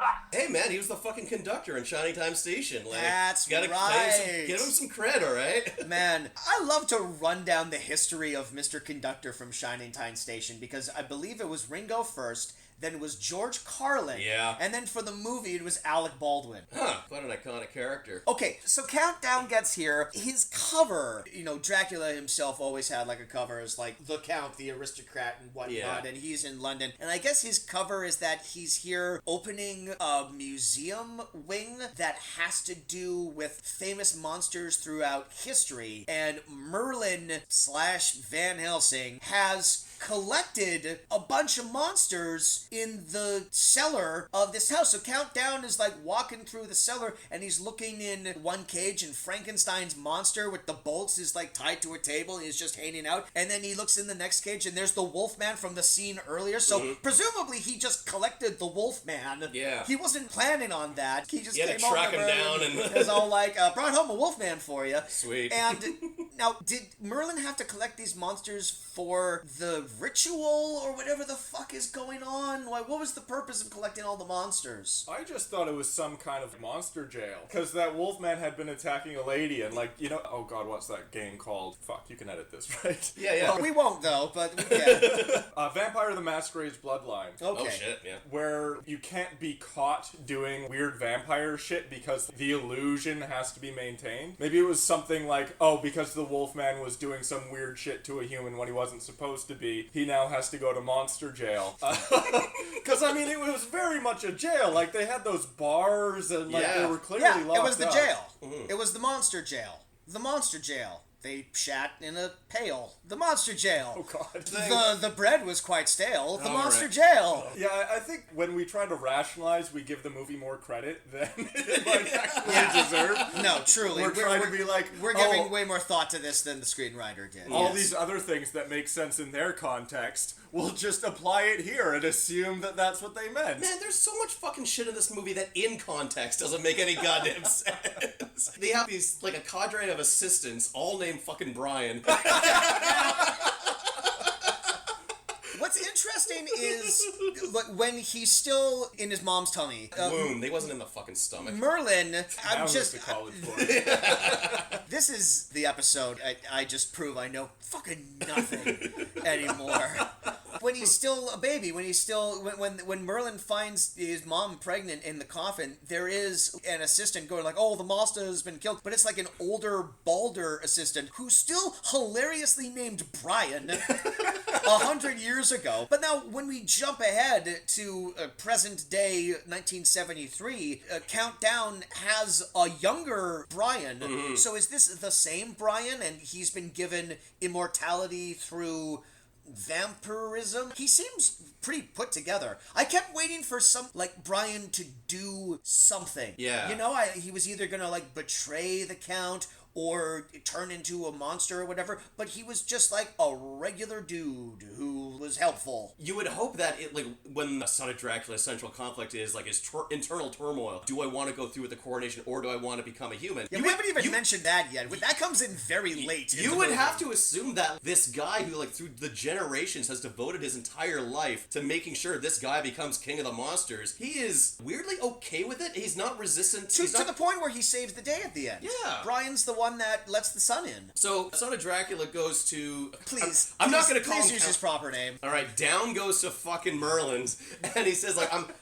Ah! Hey man, he was the fucking conductor in Shining Time Station. Like, That's gotta right. give him some cred, alright? Man, I love to run down the history of Mr. Conductor from Shining Time Station, because I believe it was Ringo first, then it was George Carlin, Yeah. and then for the movie it was Alec Baldwin. Huh, quite an iconic character. Okay, so Countdown gets here. His cover, Dracula himself always had like a cover as like the Count, the aristocrat and whatnot, Yeah. and he's in London. And I guess his cover is that he's here opening a museum wing that has to do with famous monsters throughout history. And Merlin / Van Helsing has collected a bunch of monsters in the cellar of this house. So Countdown is like walking through the cellar and he's looking in one cage, and Frankenstein's monster with the bolts is like tied to a table and he's just hanging out. And then he looks in the next cage and there's the Wolfman from the scene earlier. So presumably he just collected the Wolfman. Yeah. He wasn't planning on that. He just He had came to track over him down and was all like, brought home a Wolfman for you. Sweet. And now, did Merlin have to collect these monsters for the ritual or whatever the fuck is going on? Like, what was the purpose of collecting all the monsters? I just thought it was some kind of monster jail. Because that Wolfman had been attacking a lady and oh god, what's that game called? Fuck, you can edit this, right? Yeah. Well, we won't though, but we can. Vampire the Masquerade's Bloodline. Okay. Oh shit, yeah. Where you can't be caught doing weird vampire shit because the illusion has to be maintained. Maybe it was something like, because the Wolfman was doing some weird shit to a human when he wasn't supposed to be, he now has to go to monster jail. Because, it was very much a jail. Like, they had those bars and, they were clearly locked up. It was the jail. It was the monster jail. The monster jail. They shat in a pail. The monster jail. Oh, God. The bread was quite stale. The Oh, monster right. jail. Yeah, I think when we try to rationalize, we give the movie more credit than it might actually deserve. No, truly. We're trying to be like, We're giving way more thought to this than the screenwriter did. all these other things that make sense in their context, we'll just apply it here and assume that that's what they meant. Man, there's so much fucking shit in this movie that in context doesn't make any goddamn sense. They have these, like, a cadre of assistants, all named fucking Brian. What's interesting is when he's still in his mom's tummy. Wound. They wasn't in the fucking stomach. Merlin, Now I'm goes just... to college for it. This is the episode I just prove I know fucking nothing anymore. When he's still a baby, when Merlin finds his mom pregnant in the coffin, there is an assistant going like, the monster has been killed. But it's like an older, balder assistant who's still hilariously named Brian 100 years ago. But now when we jump ahead to present day 1973, Countdown has a younger Brian. Mm-hmm. So is this the same Brian and he's been given immortality through vampirism? He seems pretty put together. I kept waiting for Brian to do something. Yeah. He was either gonna betray the Count or turn into a monster or whatever, but he was just like a regular dude who was helpful. You would hope that when the Son of Dracula's central conflict is his internal turmoil. Do I want to go through with the coronation or do I want to become a human? Yeah, we haven't even mentioned that yet. That comes in very late. You would have to assume that this guy who through the generations has devoted his entire life to making sure this guy becomes king of the monsters, he is weirdly okay with it. He's not resistant. To the point where he saves the day at the end. Yeah. Brian's the one that lets the sun in. So, Son of Dracula goes to... I'm not going to call him... Please use his proper name. Alright, down goes to fucking Merlin's, and he says,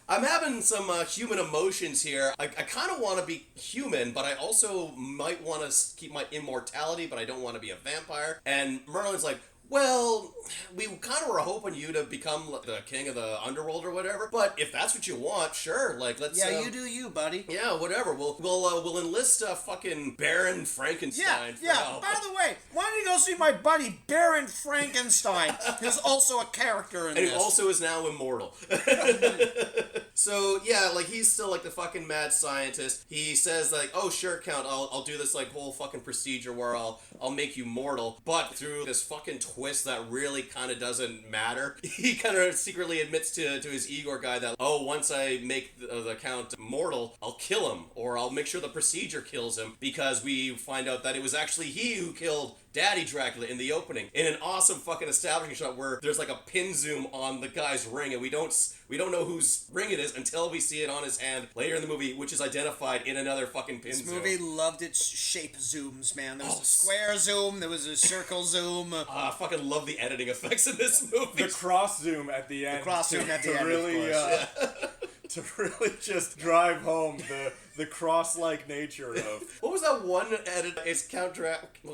I'm having some human emotions here. I kind of want to be human, but I also might want to keep my immortality, but I don't want to be a vampire. And Merlin's like, well, we kind of were hoping you to become the king of the underworld or whatever, but if that's what you want, sure, let's... Yeah, you do you, buddy. Yeah, whatever. We'll enlist fucking Baron Frankenstein for help. By the way, why don't you go see my buddy Baron Frankenstein, who's also a character in And this. who also is now immortal. So, yeah, he's still, the fucking mad scientist. He says, oh, sure, Count, I'll do this, whole fucking procedure where I'll make you mortal. But through this fucking twist that really kind of doesn't matter, he kind of secretly admits to his Igor guy that, once I make the Count mortal, I'll kill him. Or I'll make sure the procedure kills him, because we find out that it was actually he who killed Daddy Dracula in the opening in an awesome fucking establishing shot where there's like a pin zoom on the guy's ring, and we don't know whose ring it is until we see it on his hand later in the movie, which is identified in another fucking pin zoom. This movie loved its shape zooms, man. There was a square zoom, there was a circle zoom. I fucking love the editing effects in this movie. The cross zoom at the end. The cross zoom at the end, really, of course. to really just drive home the cross-like nature of... What was that one edit? It's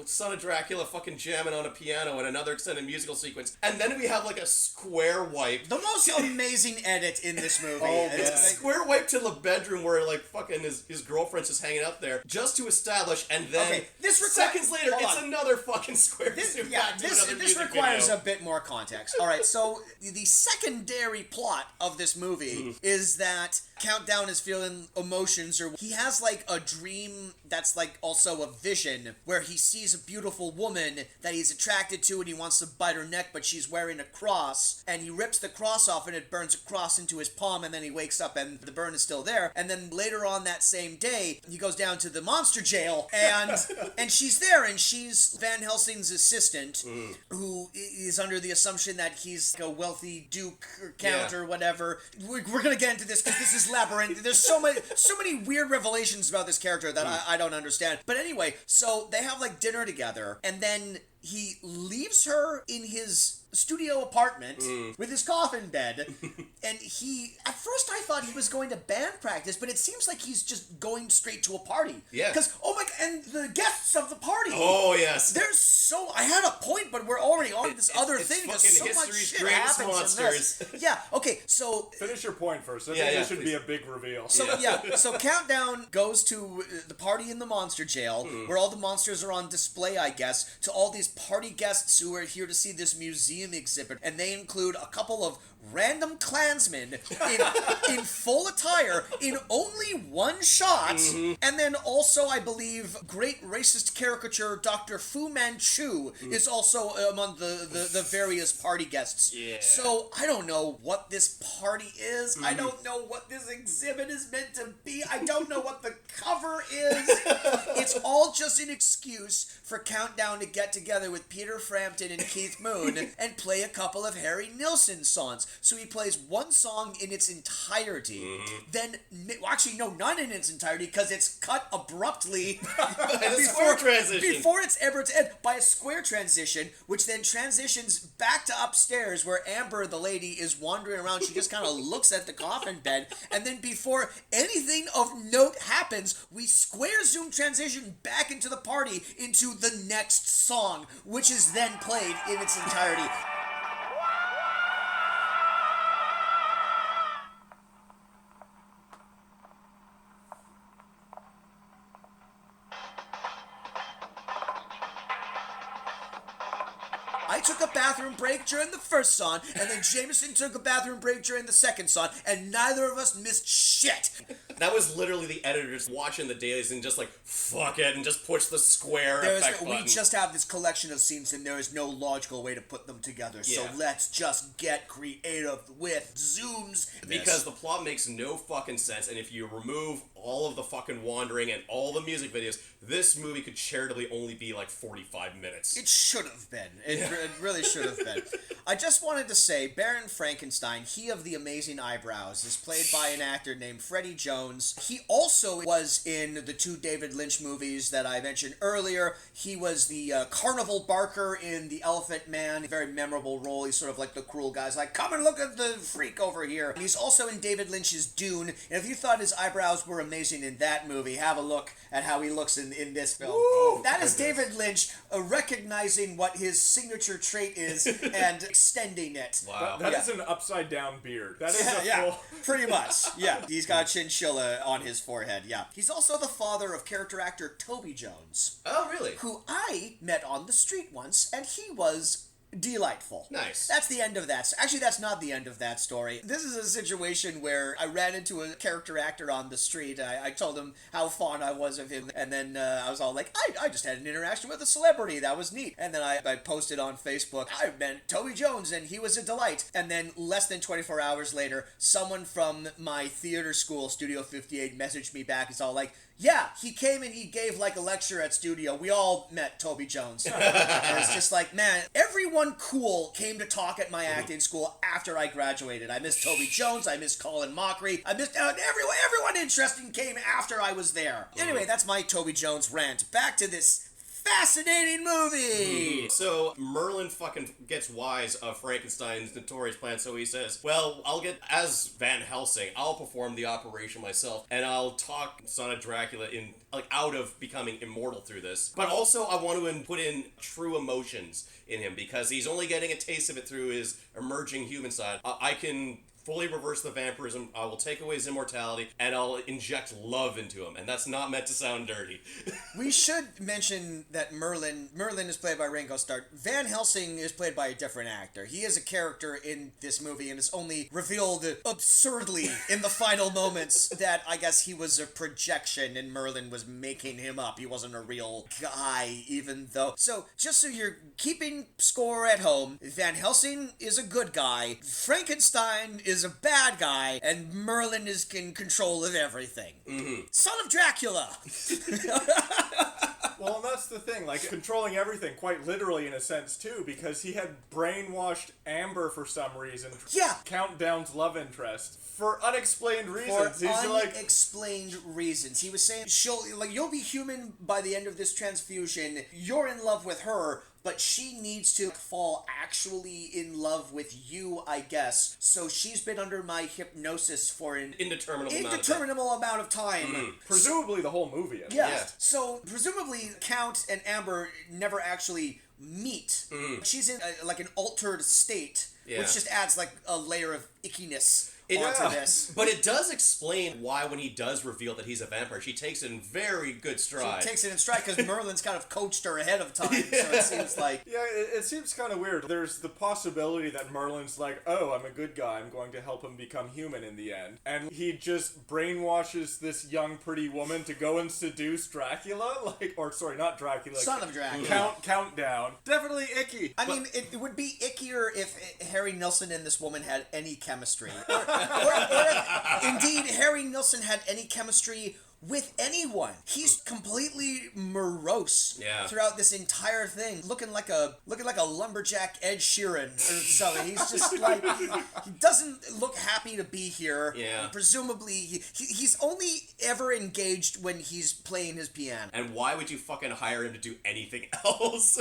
Son of Dracula fucking jamming on a piano in another extended musical sequence. And then we have like a square wipe. The most amazing edit in this movie. It's a square wipe to the bedroom where like fucking his girlfriend's just hanging out there just to establish, and then seconds later it's another fucking square zoom back to another this music requires video. a bit more context. Alright, so the secondary plot of this movie is that Countdown is feeling emotions, or he has like a dream that's like also a vision where he sees a beautiful woman that he's attracted to and he wants to bite her neck, but she's wearing a cross, and he rips the cross off and it burns a cross into his palm, and then he wakes up and the burn is still there. And then later on that same day he goes down to the monster jail and she's there, and she's Van Helsing's assistant who is under the assumption that he's a wealthy duke or count or whatever. We're gonna get into this because this is labyrinth. There's so many weird revelations about this character that I don't understand. But anyway, so they have like dinner together, and then he leaves her in his studio apartment with his coffin bed, and at first I thought he was going to band practice, but it seems like he's just going straight to a party. Yeah. Because, and the guests of the party. Oh, yes. I had a point, but we're already on this other thing. It's So fucking much history's shit greatest happens monsters. in this. Yeah, okay, so... Finish your point first. I think this should be a big reveal. So so Countdown goes to the party in the monster jail, where all the monsters are on display, I guess, to all these party guests who are here to see this museum exhibit, and they include a couple of random Klansmen in full attire in only one shot, and then also, I believe, great racist caricature Dr. Fu Manchu is also among the various party guests. Yeah. So, I don't know what this party is. I don't know what this exhibit is meant to be. I don't know what the cover is. It's all just an excuse for Countdown to get together with Peter Frampton and Keith Moon and play a couple of Harry Nilsson songs. So he plays one song in its entirety, then, actually no, not in its entirety, because it's cut abruptly before it's ever to end by a square transition, which then transitions back to upstairs where Amber, the lady, is wandering around. She just kind of looks at the coffin bed, and then before anything of note happens, we square zoom transition back into the party into the next song, which is then played in its entirety. I took a bathroom break during the first song, and then Jameson took a bathroom break during the second song, and neither of us missed shit. That was literally the editors watching the dailies and just like, fuck it, and just push the square effect button. We just have this collection of scenes, and there is no logical way to put them together, so let's just get creative with zooms. Because the plot makes no fucking sense, and if you remove all of the fucking wandering and all the music videos, this movie could charitably only be like 45 minutes. It should have been. It really should have been. I just wanted to say, Baron Frankenstein, he of the amazing eyebrows, is played by an actor named Freddie Jones. He also was in the two David Lynch movies that I mentioned earlier. He was the Carnival Barker in The Elephant Man, a very memorable role. He's sort of like the cruel guy's like, come and look at the freak over here. And he's also in David Lynch's Dune, and if you thought his eyebrows were amazing in that movie, have a look at how he looks in this film. Woo! That is David Lynch recognizing what his signature trait is and extending it. Wow. That is an upside down beard. That is full... pretty much. Yeah, he's got a chinchilla on his forehead, yeah. He's also the father of character actor Toby Jones. Oh, really? Who I met on the street once, and he was delightful. Nice. That's the end of that. Actually, that's not the end of that story. This is a situation where I ran into a character actor on the street. I told him how fond I was of him, and then I was all like, I just had an interaction with a celebrity. That was neat. And then I posted on Facebook, I met Toby Jones, and he was a delight. And then less than 24 hours later, someone from my theater school, Studio 58, messaged me back. It's all like, yeah, he came and he gave like a lecture at Studio. We all met Toby Jones. And it's just like, man, everyone cool came to talk at my acting school after I graduated. I missed Toby Jones. I missed Colin Mockery. I missed everyone interesting came after I was there. Anyway, that's my Toby Jones rant. Back to this fascinating movie! So, Merlin fucking gets wise of Frankenstein's notorious plan, so he says, well, I'll get, as Van Helsing, I'll perform the operation myself, and I'll talk son of Dracula in, like, out of becoming immortal through this. But also, I want to put in true emotions in him, because he's only getting a taste of it through his emerging human side. I can fully reverse the vampirism, I will take away his immortality, and I'll inject love into him. And that's not meant to sound dirty. We should mention that Merlin is played by Ringo Starr. Van Helsing is played by a different actor. He is a character in this movie, and it's only revealed absurdly in the final moments that I guess he was a projection and Merlin was making him up. He wasn't a real guy, even though. So, just so you're keeping score at home, Van Helsing is a good guy. Frankenstein is a bad guy, and Merlin is in control of everything. Son of Dracula! Well, and that's the thing, like, controlling everything, quite literally in a sense, too, because he had brainwashed Amber for some reason. Yeah. Countdown's love interest. For unexplained reasons. For He's like, unexplained reasons. He was saying, you'll be human by the end of this transfusion. You're in love with her, but she needs to fall actually in love with you, I guess. So she's been under my hypnosis for an indeterminable amount of time. presumably the whole movie. Yeah. So presumably Count and Amber never actually meet. She's in like an altered state, which just adds like a layer of ickiness onto this. But it does explain why when he does reveal that he's a vampire, she takes it in very good stride. She takes it in stride because Merlin's kind of coached her ahead of time, so it seems like... Yeah, it seems kind of weird. There's the possibility that Merlin's like, oh, I'm a good guy, I'm going to help him become human in the end. And he just brainwashes this young, pretty woman to go and seduce Dracula? Not Dracula. Son of Dracula. Countdown. Definitely icky. I mean, it would be ickier if Harry Nilsson and this woman had any chemistry. Or indeed, Harry Nilsson had any chemistry with anyone. He's completely morose throughout this entire thing, looking like a lumberjack Ed Sheeran or something. He's just like, he doesn't look happy to be here. Yeah. Presumably, he's only ever engaged when he's playing his piano. And why would you fucking hire him to do anything else?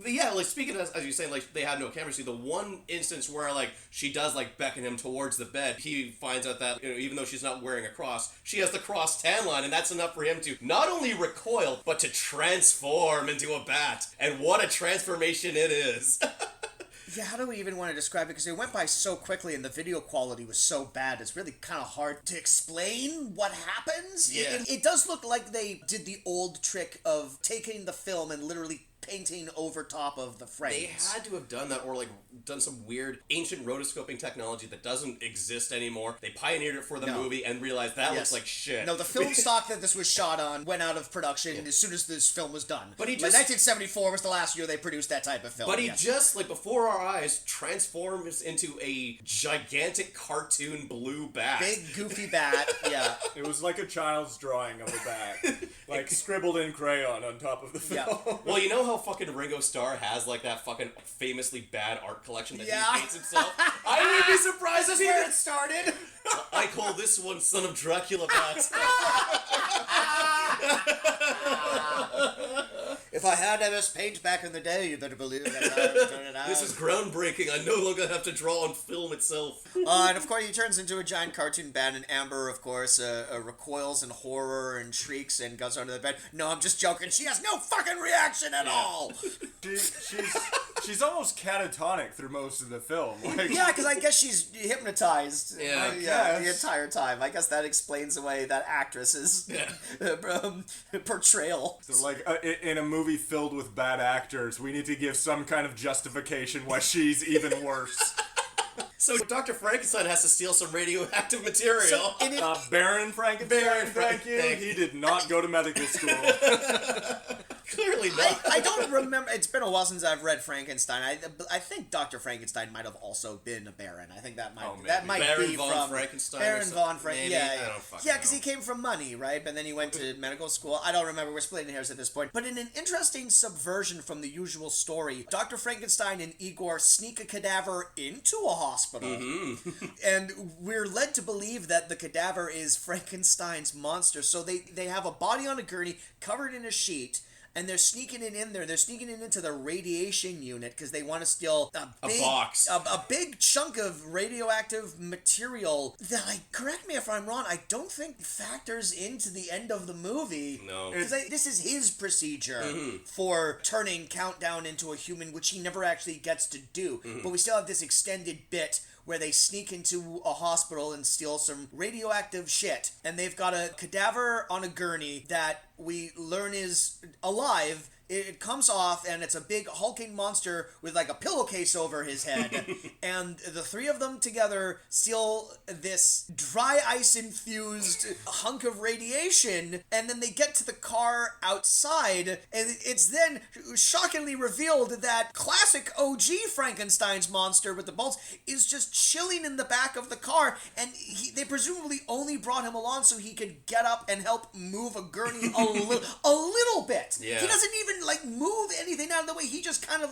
But yeah, like, speaking of, as you say, like, they have no chemistry, the one instance where, like, she does, like, beckon him towards the bed, he finds out that, even though she's not wearing a cross, she has the cross tan line, and that's enough for him to not only recoil, but to transform into a bat. And what a transformation it is. Yeah, how do we even want to describe it? Because it went by so quickly and the video quality was so bad, it's really kind of hard to explain what happens. Yeah. It does look like they did the old trick of taking the film and literally painting over top of the frames. They had to have done that, or like done some weird ancient rotoscoping technology that doesn't exist anymore. They pioneered it for the movie and realized that looks like shit. No, the film stock that this was shot on went out of production as soon as this film was done. But he just... Like 1974 was the last year they produced that type of film. But he just, like, before our eyes, transforms into a gigantic cartoon blue bat. Big, goofy bat, yeah. It was like a child's drawing of a bat. Like, scribbled in crayon on top of the film. Yeah. Well, you know how fucking Ringo Starr has, like, that fucking famously bad art collection that he hates himself? I wouldn't be surprised to see where it started. I call this one Son of Dracula Bat. If I had MS Paint back in the day, you better believe that I was doing it out. This is groundbreaking. I no longer have to draw on film itself. And of course he turns into a giant cartoon bat, and Amber, of course, recoils in horror and shrieks and goes under the bed. No, I'm just joking. She has no fucking reaction at all. She's almost catatonic through most of the film. Like, yeah, because I guess she's hypnotized the entire time. I guess that explains away that actress's portrayal. So, like, in a movie movie filled with bad actors, we need to give some kind of justification why she's even worse. So Dr. Frankenstein has to steal some radioactive material. So Baron Frankenstein, Baron thank you. Frank- He did not go to medical school. Clearly not. I don't remember. It's been a while since I've read Frankenstein. I think Dr. Frankenstein might have also been a baron. I think that might Baron be von from Frankenstein or Baron something, von Frankenstein. maybe? Yeah, I don't fucking yeah, because know. he came from money, right? But then he went to medical school. I don't remember. We're splitting hairs at this point. But in an interesting subversion from the usual story, Dr. Frankenstein and Igor sneak a cadaver into a hospital, and we're led to believe that the cadaver is Frankenstein's monster. So they have a body on a gurney covered in a sheet. And they're sneaking it in there. They're sneaking it into the radiation unit because they want to steal a box. a big chunk of radioactive material that, correct me if I'm wrong, I don't think factors into the end of the movie. No. Because this is his procedure for turning Countdown into a human, which he never actually gets to do. But we still have this extended bit where they sneak into a hospital and steal some radioactive shit. And they've got a cadaver on a gurney that we learn is alive. It comes off, and it's a big hulking monster with like a pillowcase over his head. And the three of them together steal this dry ice-infused hunk of radiation, and then they get to the car outside, and it's then shockingly revealed that classic OG Frankenstein's monster with the bolts is just chilling in the back of the car, and they presumably only brought him along so he could get up and help move a gurney a little bit. Yeah. He doesn't even move anything out of the way. He just kind of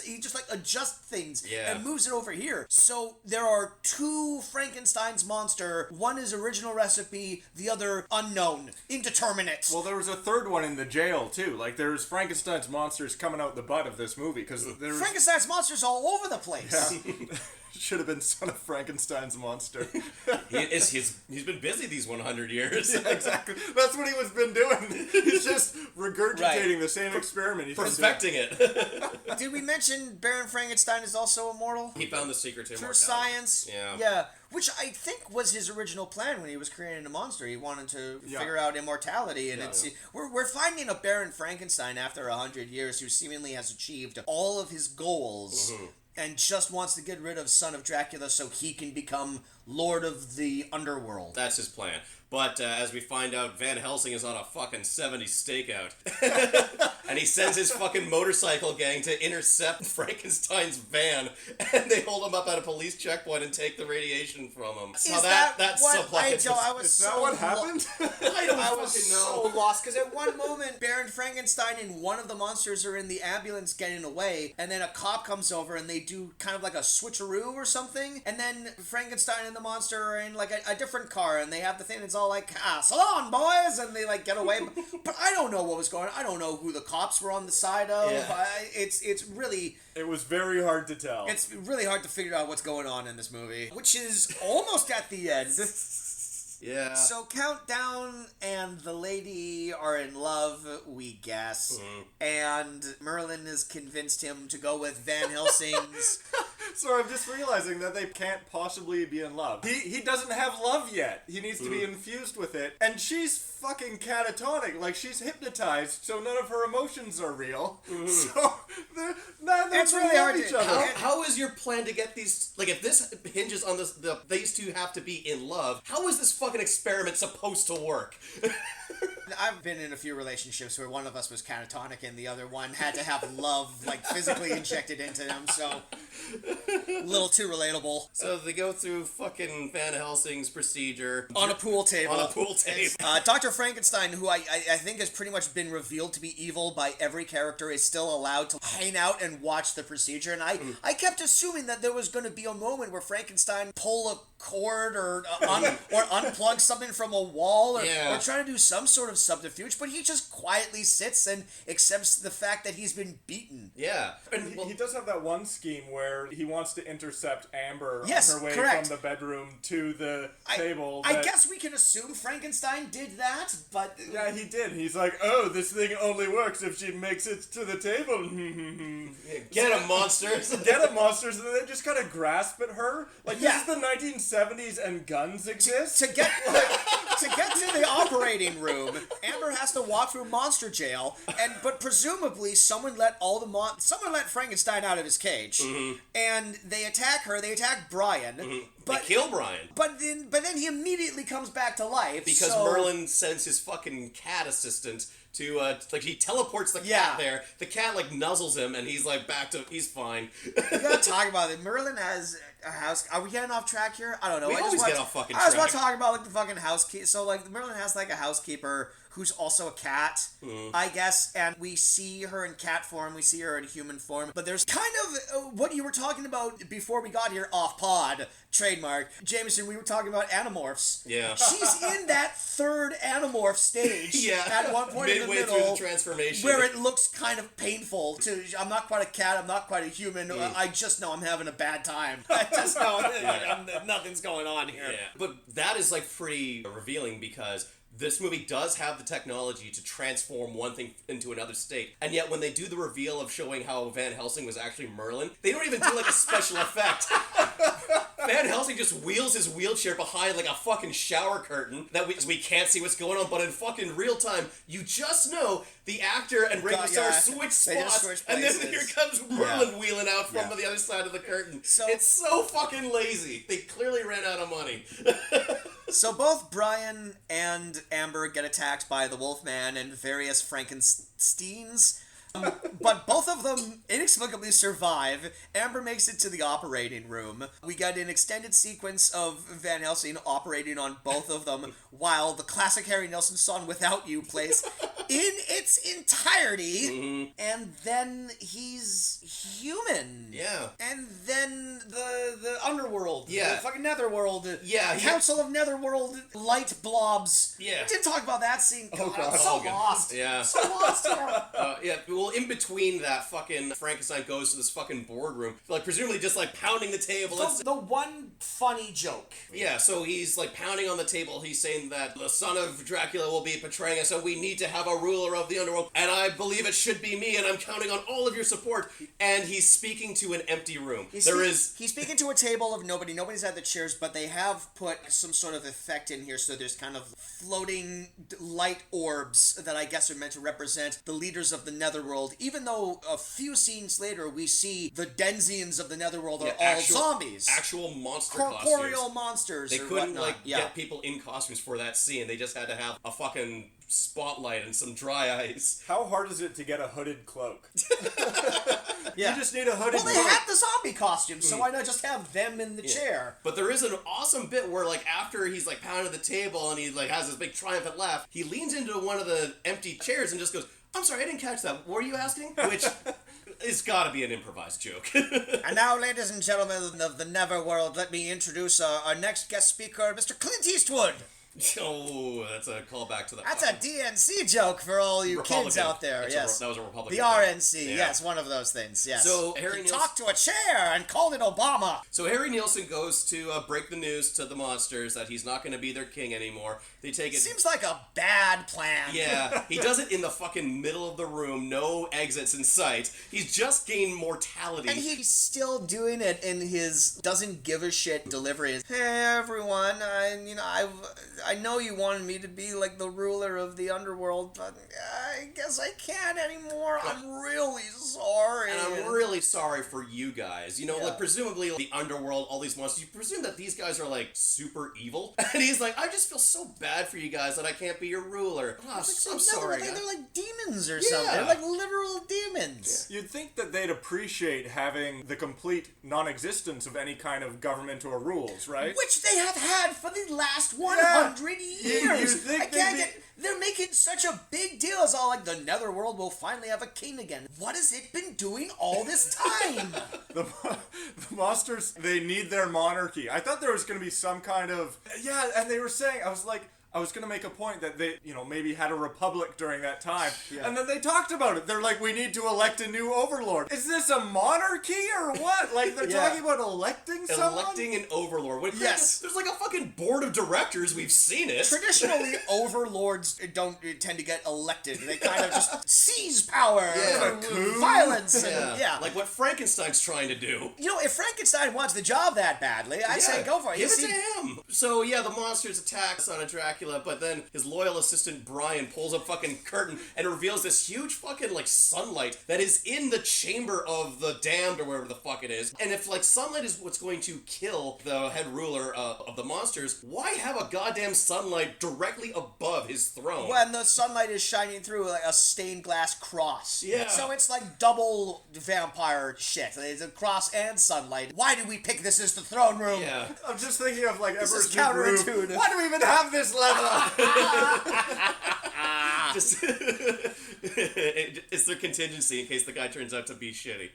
he just adjusts things and moves it over here. So there are two Frankenstein's monster. One is original recipe, the other unknown, indeterminate. Well, there was a third one in the jail, too. There's Frankenstein's monsters coming out the butt of this movie, because there's... Frankenstein's monsters all over the place. Yeah. Should have been Son of Frankenstein's monster. He's been busy these 100 years. Yeah, exactly. That's what he was been doing. He's just regurgitating the same experiment. He's Perfecting it. Did we mention Baron Frankenstein is also immortal? He found the secret to Through immortality. science. Yeah. Yeah. Which I think was his original plan when he was creating a monster. He wanted to figure out immortality, and we're finding a Baron Frankenstein after 100 years who seemingly has achieved all of his goals. And just wants to get rid of Son of Dracula so he can become Lord of the Underworld. That's his plan. But as we find out, Van Helsing is on a fucking 70s stakeout. And he sends his fucking motorcycle gang to intercept Frankenstein's van. And they hold him up at a police checkpoint and take the radiation from him. Is that what? Is that what happened? I was so lost, because at one moment, Baron Frankenstein and one of the monsters are in the ambulance getting away, and then a cop comes over and they do kind of like a switcheroo or something, and then Frankenstein and the monster are in a different car, and they have the thing that's all so long, boys, and they get away. But I don't know what was going on. I don't know who the cops were on the side of. Yeah. It's really... It was very hard to tell. It's really hard to figure out what's going on in this movie, which is almost at the end. Yeah. So Countdown and the lady are in love, we guess. And Merlin has convinced him to go with Van Helsing's... So I'm just realizing that they can't possibly be in love. He doesn't have love yet. He needs to be infused with it. And she's fucking catatonic. She's hypnotized, so none of her emotions are real. So neither It's of them really love hard each to- other. How is your plan to get these... if this hinges on these two have to be in love, how is this fucking experiment supposed to work? I've been in a few relationships where one of us was catatonic and the other one had to have love, physically injected into them, so... a little too relatable. So they go through fucking Van Helsing's procedure. On a pool table. Dr. Frankenstein, who I think has pretty much been revealed to be evil by every character, is still allowed to hang out and watch the procedure. And I kept assuming that there was going to be a moment where Frankenstein pull a cord or unplug something from a wall or try to do some sort of subterfuge, but he just quietly sits and accepts the fact that he's been beaten. Yeah. And he does have that one scheme where he wants to intercept Amber Yes, on her way correct. from the bedroom to the table. I guess we can assume Frankenstein did that, but... Yeah, he did. He's like, oh, this thing only works if she makes it to the table. Get him, monsters! Get him, monsters! And then they just kind of grasp at her. This is the 1970s and guns exist. To get to get to the operating room, Amber has to walk through monster jail, but presumably someone let Frankenstein out of his cage, and they attack her. They attack Brian, they kill Brian. But then he immediately comes back to life Because Merlin sends his fucking cat assistant to, he teleports the cat there. The cat, nuzzles him, and he's, he's fine. We gotta talk about it. Merlin has a house... Are we getting off track here? I don't know. We always get off fucking track. I was about to talk about, the fucking housekeeper. So, Merlin has, a housekeeper who's also a cat, I guess, and we see her in cat form, we see her in human form, but there's kind of what you were talking about before we got here off pod, trademark. Jameson, we were talking about Animorphs. Yeah. She's in that third Animorph stage at one point in the middle. Midway through the transformation. Where it looks kind of painful I'm not quite a cat, I'm not quite a human, I just know I'm having a bad time. I just know nothing's going on here. Yeah. But that is, pretty revealing because this movie does have the technology to transform one thing into another state, and yet when they do the reveal of showing how Van Helsing was actually Merlin, they don't even do a special effect. Van Helsing just wheels his wheelchair behind a fucking shower curtain that we can't see what's going on, but in fucking real time, you just know the actor and Ringo Starr switch spots, and then here comes Merlin wheeling out from the other side of the curtain. So, it's so fucking lazy. They clearly ran out of money. So both Brian and Amber get attacked by the Wolfman and various Frankensteins, but both of them inexplicably survive. Amber makes it to the operating room. We get an extended sequence of Van Helsing operating on both of them while the classic Harry Nilsson song Without You plays in its entirety, and then he's human. Yeah. And then the underworld, the Yeah. fucking netherworld, Yeah, the Council of Netherworld light blobs. Yeah. We didn't talk about that scene. Oh, God. I'm so Oh, God. lost. Yeah. So lost here. Yeah, well, in between that, fucking Frankenstein goes to this fucking boardroom, presumably just, pounding the table. The one funny joke. Yeah, so he's, pounding on the table. He's saying that the son of Dracula will be betraying us, and we need to have a ruler of the underworld, and I believe it should be me, and I'm counting on all of your support. And he's speaking to an empty room. He's speaking to a table of nobody. Nobody's at the chairs, but they have put some sort of effect in here, so there's kind of floating light orbs that I guess are meant to represent the leaders of the Netherworld, even though a few scenes later we see the Denzians of the Netherworld are all zombies. Actual monster corporeal costumes. monsters. They or couldn't, whatnot. get people in costumes for that scene. They just had to have a fucking spotlight and some dry ice. How hard is it to get a hooded cloak? Yeah. You just need a hooded Well, they cloak. have the zombie costumes, so why not just have them in the chair? But there is an awesome bit where, after he's, pounding the table and he, has this big triumphant laugh, he leans into one of the empty chairs and just goes, I'm sorry, I didn't catch that. What were you asking? Which it's gotta be an improvised joke. And now, ladies and gentlemen of the Neverworld, let me introduce our next guest speaker, Mr. Clint Eastwood. Oh, that's a callback to the... That's a DNC joke for all you Republican. kids out there, yes. That was a Republican. The RNC, yes, one of those things, yes. So, he talked to a chair and called it Obama. So Harry Nilsson goes to break the news to the monsters that he's not going to be their king anymore. They take it... Seems like a bad plan. Yeah, he does it in the fucking middle of the room, no exits in sight. He's just gained mortality. And he's still doing it in his doesn't give a shit delivery. Hey everyone, I know you wanted me to be the ruler of the underworld, but I guess I can't anymore. I'm really sorry. And I'm really sorry for you guys. Presumably the underworld, all these monsters, you presume that these guys are super evil. And he's like, I just feel so bad for you guys that I can't be your ruler. Oh, I'm sorry. They're like demons or something. They're like literal demons. You'd think that they'd appreciate having the complete non-existence of any kind of government or rules, right? Which they have had for the last 100 years. They're making such a big deal as all the Netherworld will finally have a king again. What has it been doing all this time? The monsters, they need their monarchy. I thought there was going to be some kind of... Yeah, and they were saying, I was going to make a point that they, maybe had a republic during that time. Yeah. And then they talked about it. They're like, we need to elect a new overlord. Is this a monarchy or what? They're talking about electing someone? Electing an overlord. Yes. There's a fucking board of directors. We've seen it. Traditionally, overlords don't tend to get elected. They kind of just seize power through violence. Yeah. Like what Frankenstein's trying to do. If Frankenstein wants the job that badly, I'd say go for it. Give it to him. So yeah, the monsters attack son of Dracula, but then his loyal assistant Brian pulls a fucking curtain and reveals this huge fucking like sunlight that is in the chamber of the damned or wherever the fuck it is. And if like sunlight is what's going to kill the head ruler of the monsters, why have a goddamn sunlight directly above his throne? When the sunlight is shining through like a stained glass cross. Yeah. So it's like double vampire shit. It's a cross and sunlight. Why did we pick this as the throne room? Yeah. I'm just thinking of like This is Everest New Groove. counterintuitive. Why do we even have this leather? Just it's their contingency in case the guy turns out to be shitty.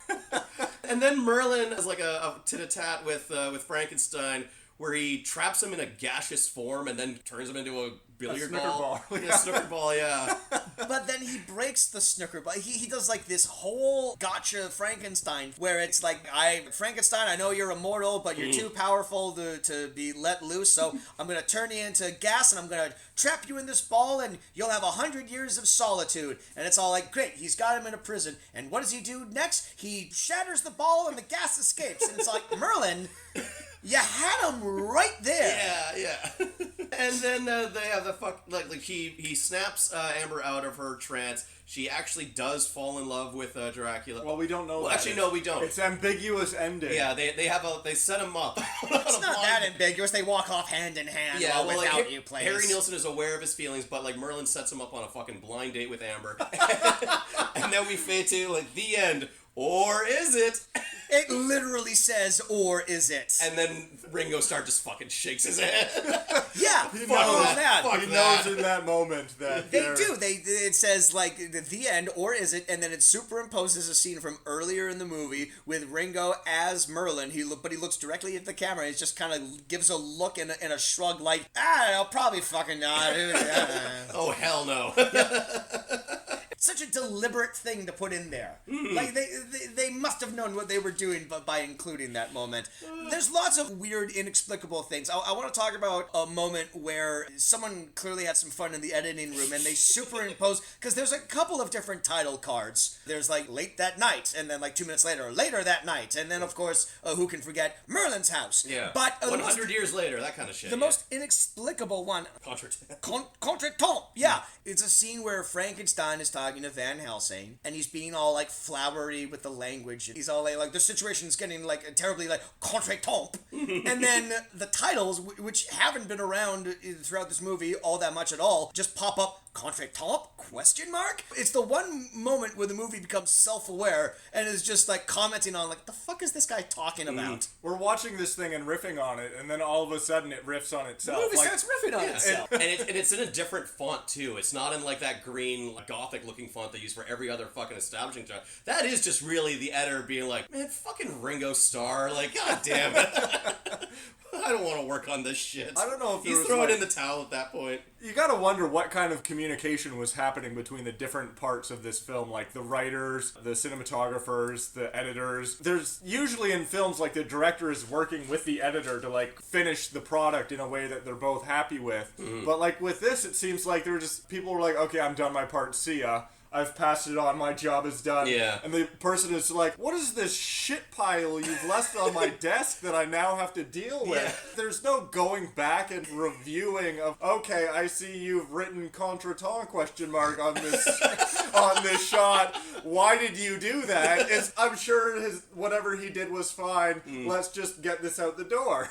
And then Merlin has like a tit-a-tat with Frankenstein, where he traps him in a gaseous form and then turns him into a billiard snooker ball. Yeah, snooker ball, yeah. But then he breaks the snooker ball. He does like this whole gotcha Frankenstein where it's like, Frankenstein, I know you're immortal, but you're too powerful to be let loose, so I'm going to turn you into gas and I'm going to trap you in this ball and you'll have 100 years of solitude. And it's all like, great, he's got him in a prison. And what does he do next? He shatters the ball and the gas escapes. And it's like, Merlin, you had him right there. Yeah. And then they have the he snaps Amber out of her trance. She actually does fall in love with Dracula. Well, we don't know. Well, that. actually, no, we don't. It's ambiguous ending. Yeah, they set him up. It's not that ambiguous. They walk off hand in hand without you, please. Harry Nilsson is aware of his feelings, but like Merlin sets him up on a fucking blind date with Amber. And then we fade to like the end. Or is it? It literally says, or is it? And then Ringo Starr just fucking shakes his head. Yeah, He fuck knows that. Fuck He that. knows in that moment that They do. It says like the end, or is it? And then it superimposes a scene from earlier in the movie with Ringo as Merlin. But he looks directly at the camera. He just kind of gives a look and a shrug, like, I'll probably fucking not. Oh hell no. Such a deliberate thing to put in there. Like they must have known what they were doing, but by including that moment. There's lots of weird, inexplicable things. I want to talk about a moment where someone clearly had some fun in the editing room, and they superimpose, because there's a couple of different title cards. There's like late that night, and then like 2 minutes later that night, and then of course who can forget Merlin's house. Yeah. But 100 years later, that kind of shit. the most inexplicable one. Contretemps. Yeah. It's a scene where Frankenstein is talking to Van Helsing, and he's being all like flowery with the language. He's all like the situation's getting like terribly like contretemps. And then the titles, which haven't been around throughout this movie all that much at all, just pop up. Contretemps? Question mark? It's the one moment where the movie becomes self-aware and is just like commenting on like, the fuck is this guy talking about? we're watching this thing and riffing on it, and then all of a sudden it riffs on itself. The movie Like, starts riffing on itself. and it's in a different font too. It's not in like that green gothic looking font they use for every other fucking establishing job. That is just really the editor being like, man, fucking Ringo Starr, like, god damn it. I don't want to work on this shit. I don't know if there he's was, throwing like- in the towel at that point. You gotta wonder what kind of communication was happening between the different parts of this film, like the writers, the cinematographers, the editors. There's usually in films like the director is working with the editor to like finish the product in a way that they're both happy with. But like with this, it seems like there were just people were like, okay, I'm done my part, see ya. I've passed it on, my job is done. Yeah. And the person is like, what is this shit pile you've left on my desk that I now have to deal with? Yeah. There's no going back and reviewing of, okay, I see you've written contretemps question mark on this on this shot. Why did you do that? I'm sure whatever he did was fine. Let's just get this out the door.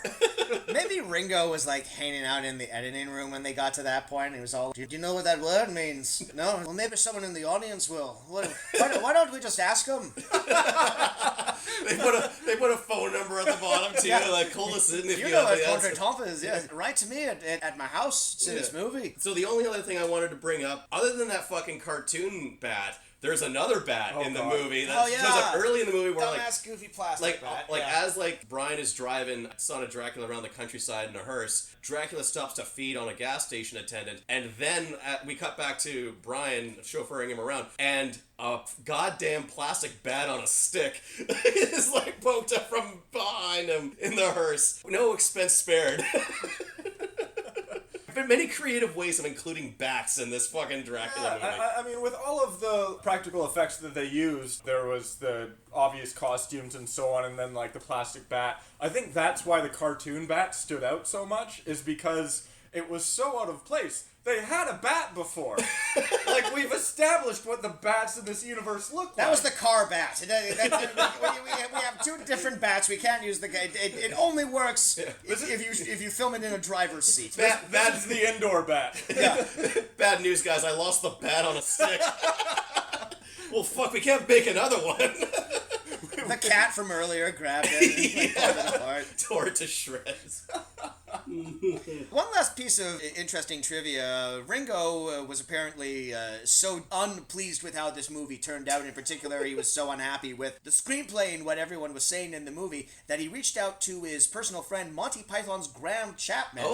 Maybe Ringo was like hanging out in the editing room when they got to that point, and he was all, do you know what that word means? No? Well, maybe someone in the audience will. Why don't we just ask them? They put a phone number at the bottom too. Yeah. Like, call us in if You you know have what the answer. contretemps is. Yeah. Write to me at my house. It's in this movie. So the only other thing I wanted to bring up, other than that fucking cartoon bat, there's another bat in the God. movie that Oh, yeah. shows up early in the movie where Dumbass goofy plastic bat. as Brian is driving son of Dracula around the countryside in a hearse, Dracula stops to feed on a gas station attendant, and then we cut back to Brian chauffeuring him around, and a goddamn plastic bat on a stick is like poked up from behind him in the hearse. No expense spared. been many creative ways of including bats in this fucking Dracula movie. I mean, with all of the practical effects that they used, there was the obvious costumes and so on, and then like the plastic bat. I think that's why the cartoon bat stood out so much, is because it was so out of place. They had a bat before. Like, we've established what the bats in this universe look like. That was the car bat. We have two different bats. We can't use the... It only works if you film it in a driver's seat. That's the indoor bat. Yeah. Bad news, guys. I lost the bat on a stick. Well, fuck, we can't make another one. The cat from earlier grabbed it and pulled it apart. Tore it to shreds. One last piece of interesting trivia. Ringo was apparently so unpleased with how this movie turned out. In particular, he was so unhappy with the screenplay and what everyone was saying in the movie that he reached out to his personal friend Monty Python's Graham Chapman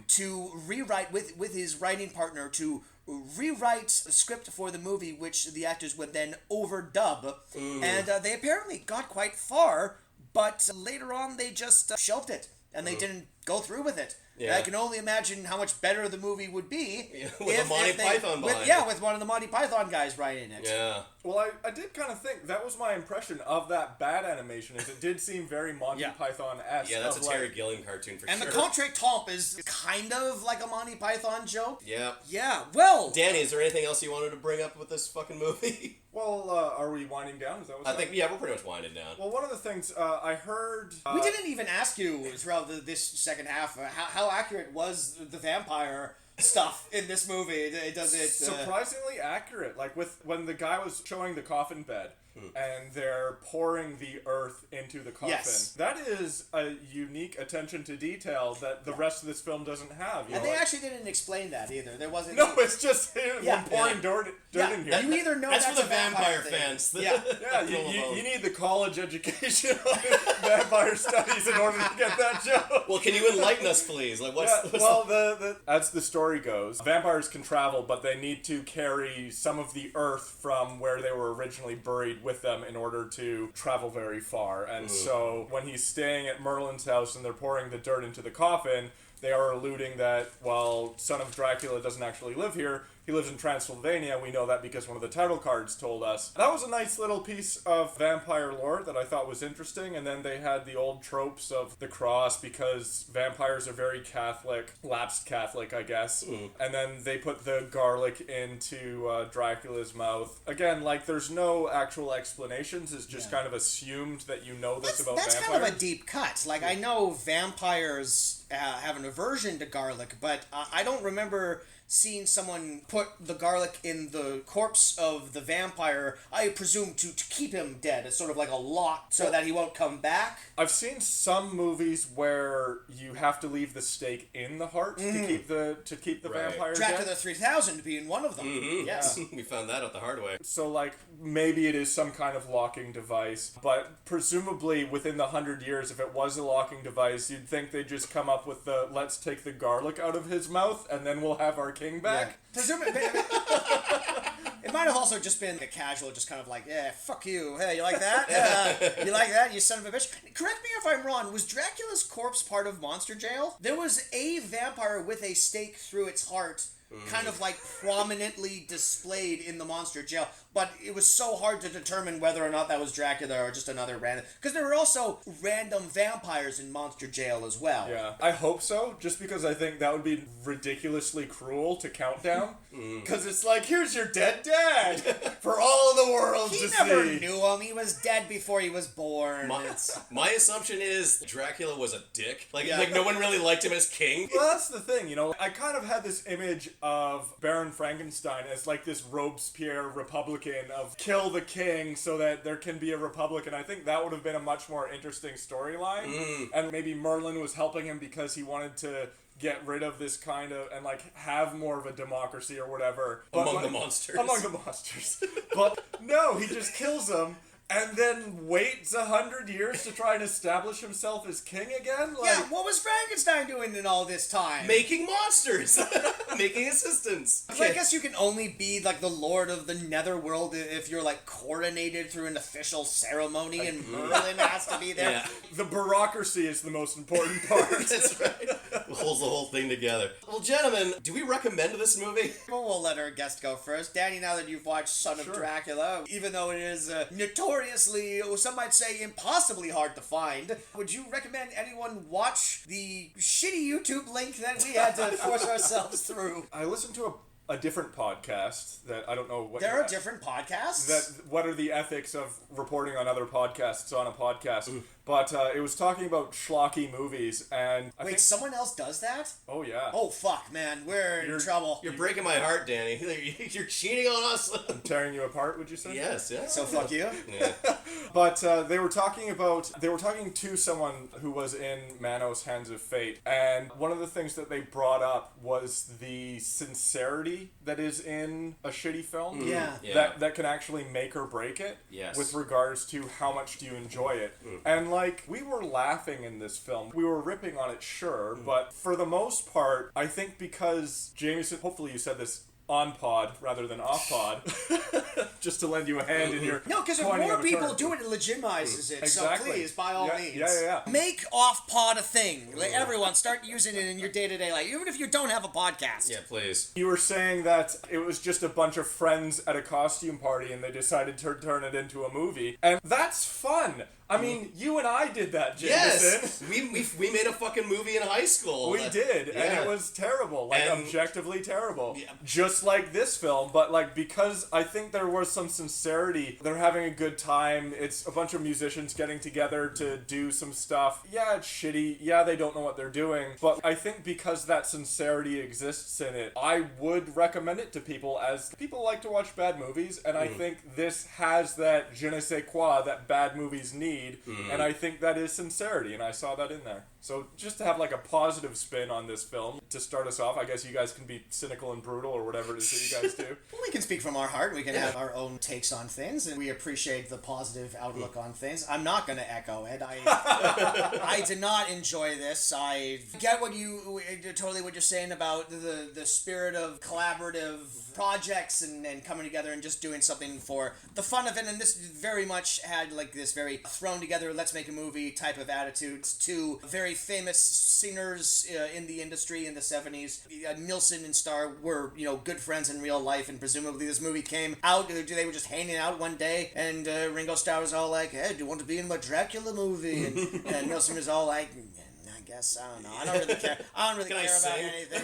to rewrite with his writing partner to rewrite a script for the movie, which the actors would then overdub. And they apparently got quite far, but later on they just shelved it and they didn't go through with it. Yeah. I can only imagine how much better the movie would be with a Monty Python behind it. With one of the Monty Python guys writing it. Yeah. Well, I did kind of think that was my impression of that bat animation. Is it did seem very Monty Python-esque. Yeah, that's a Terry Gilliam cartoon for sure. And the contretemps is kind of like a Monty Python joke. Yeah. Yeah. Well, Danny, is there anything else you wanted to bring up with this fucking movie? Well, are we winding down? Is that what's we're pretty much winding down. Well, one of the things I heard... we didn't even ask you throughout this second half how accurate was the vampire stuff in this movie. Does it... Surprisingly accurate. Like, when the guy was showing the coffin bed, and they're pouring the earth into the coffin. Yes. That is a unique attention to detail that the rest of this film doesn't have. And they actually didn't explain that either. There wasn't... No, it's just him pouring dirt in here. You either know that's for the vampire thing. fans. Yeah. You need the college education on vampire studies in order to get that joke. Well, can you enlighten us, please? Like, as the story goes, vampires can travel, but they need to carry some of the earth from where they were originally buried with them in order to travel very far. And so when he's staying at Merlin's house and they're pouring the dirt into the coffin, they are alluding that while Son of Dracula doesn't actually live here, he lives in Transylvania. We know that because one of the title cards told us. That was a nice little piece of vampire lore that I thought was interesting. And then they had the old tropes of the cross because vampires are very Catholic, lapsed Catholic, I guess. And then they put the garlic into Dracula's mouth. Again, like, there's no actual explanations. It's just kind of assumed that you know this about vampires. That's kind of a deep cut. Like, I know vampires have an aversion to garlic, but I don't remember seeing someone put the garlic in the corpse of the vampire, I presume to keep him dead. It's sort of like a lock so that he won't come back. I've seen some movies where you have to leave the stake in the heart to keep the vampire Dracula dead. 3000 being one of them. Yes. We found that out the hard way. So, like, maybe it is some kind of locking device, but presumably within the 100 years, if it was a locking device, you'd think they'd just come up with the, let's take the garlic out of his mouth, and then we'll have our king back. Yeah. Presumably, it might have also just been a casual, just kind of like, yeah, fuck you. Hey, you like that? You like that, you son of a bitch? Correct me if I'm wrong, was Dracula's corpse part of Monster Jail? There was a vampire with a stake through its heart, kind of like prominently displayed in the Monster Jail, but it was so hard to determine whether or not that was Dracula or just another random... Because there were also random vampires in Monster Jail as well. Yeah, I hope so, just because I think that would be ridiculously cruel to count down. Because it's like, here's your dead dad for all of the world to see. He never knew him. He was dead before he was born. My assumption is Dracula was a dick. Like no one really liked him as king. Well, that's the thing, you know. I kind of had this image of Baron Frankenstein as like this Robespierre Republican of kill the king so that there can be a republic, and I think that would have been a much more interesting storyline. And maybe Merlin was helping him because he wanted to get rid of this kind of, and like have more of a democracy or whatever. Among the monsters. But no, he just kills them. And then waits 100 years to try and establish himself as king again? Like, yeah, what was Frankenstein doing in all this time? Making monsters! Making assistants! I guess you can only be, like, the lord of the netherworld if you're, like, coronated through an official ceremony and Merlin has to be there. Yeah. The bureaucracy is the most important part. That's right. Holds the whole thing together. Well, gentlemen, do we recommend this movie? Well, we'll let our guest go first. Danny, now that you've watched Son of Dracula, even though it is notoriously, or some might say impossibly hard to find, would you recommend anyone watch the shitty YouTube link that we had to force ourselves through? I listened to a different podcast that I don't know what... There are different podcasts? What are the ethics of reporting on other podcasts on a podcast? But it was talking about schlocky movies, and I think... someone else does that? Oh, yeah. Oh, fuck, man. We're in trouble. You're breaking my heart, Danny. You're cheating on us. I'm tearing you apart, would you say? Yes, yeah. So fuck you? Yeah. But they were talking to someone who was in Manos Hands of Fate, and one of the things that they brought up was the sincerity that is in a shitty film. Yeah. That can actually make or break it. Yes. With regards to how much do you enjoy it. And like, we were laughing in this film. We were ripping on it, sure, but for the most part, I think because Jameson, hopefully you said this on pod rather than off pod, just to lend you a hand in your... No, because if more people do it, it legitimizes it. Exactly. So please, by all means. Yeah. Make off pod a thing. Like, everyone, start using it in your day-to-day life, even if you don't have a podcast. Yeah, please. You were saying that it was just a bunch of friends at a costume party and they decided to turn it into a movie. And that's fun. I mean, you and I did that, Jameson. Yes! We made a fucking movie in high school. We did, and it was terrible. Like, objectively terrible. Yeah. Just like this film, but like, because I think there was some sincerity. They're having a good time. It's a bunch of musicians getting together to do some stuff. Yeah, it's shitty. Yeah, they don't know what they're doing. But I think because that sincerity exists in it, I would recommend it to people, as people like to watch bad movies, and I think this has that je ne sais quoi that bad movies need. And I think that is sincerity, and I saw that in there. So just to have like a positive spin on this film to start us off, I guess you guys can be cynical and brutal or whatever it is that you guys do. Well, we can speak from our heart. We can have our own takes on things, and we appreciate the positive outlook on things. I'm not going to echo it. I did not enjoy this. I get what you're saying about the spirit of collaborative projects and coming together and just doing something for the fun of it. And this very much had like this very thrown together, let's make a movie type of attitudes to very famous singers in the industry in the 70s. Nilsson and Starr were, good friends in real life, and presumably this movie came out, they were just hanging out one day, and Ringo Starr was all like, hey, do you want to be in my Dracula movie? And Nilsson was all like, I guess, I don't know. I don't really care. I don't really care about anything.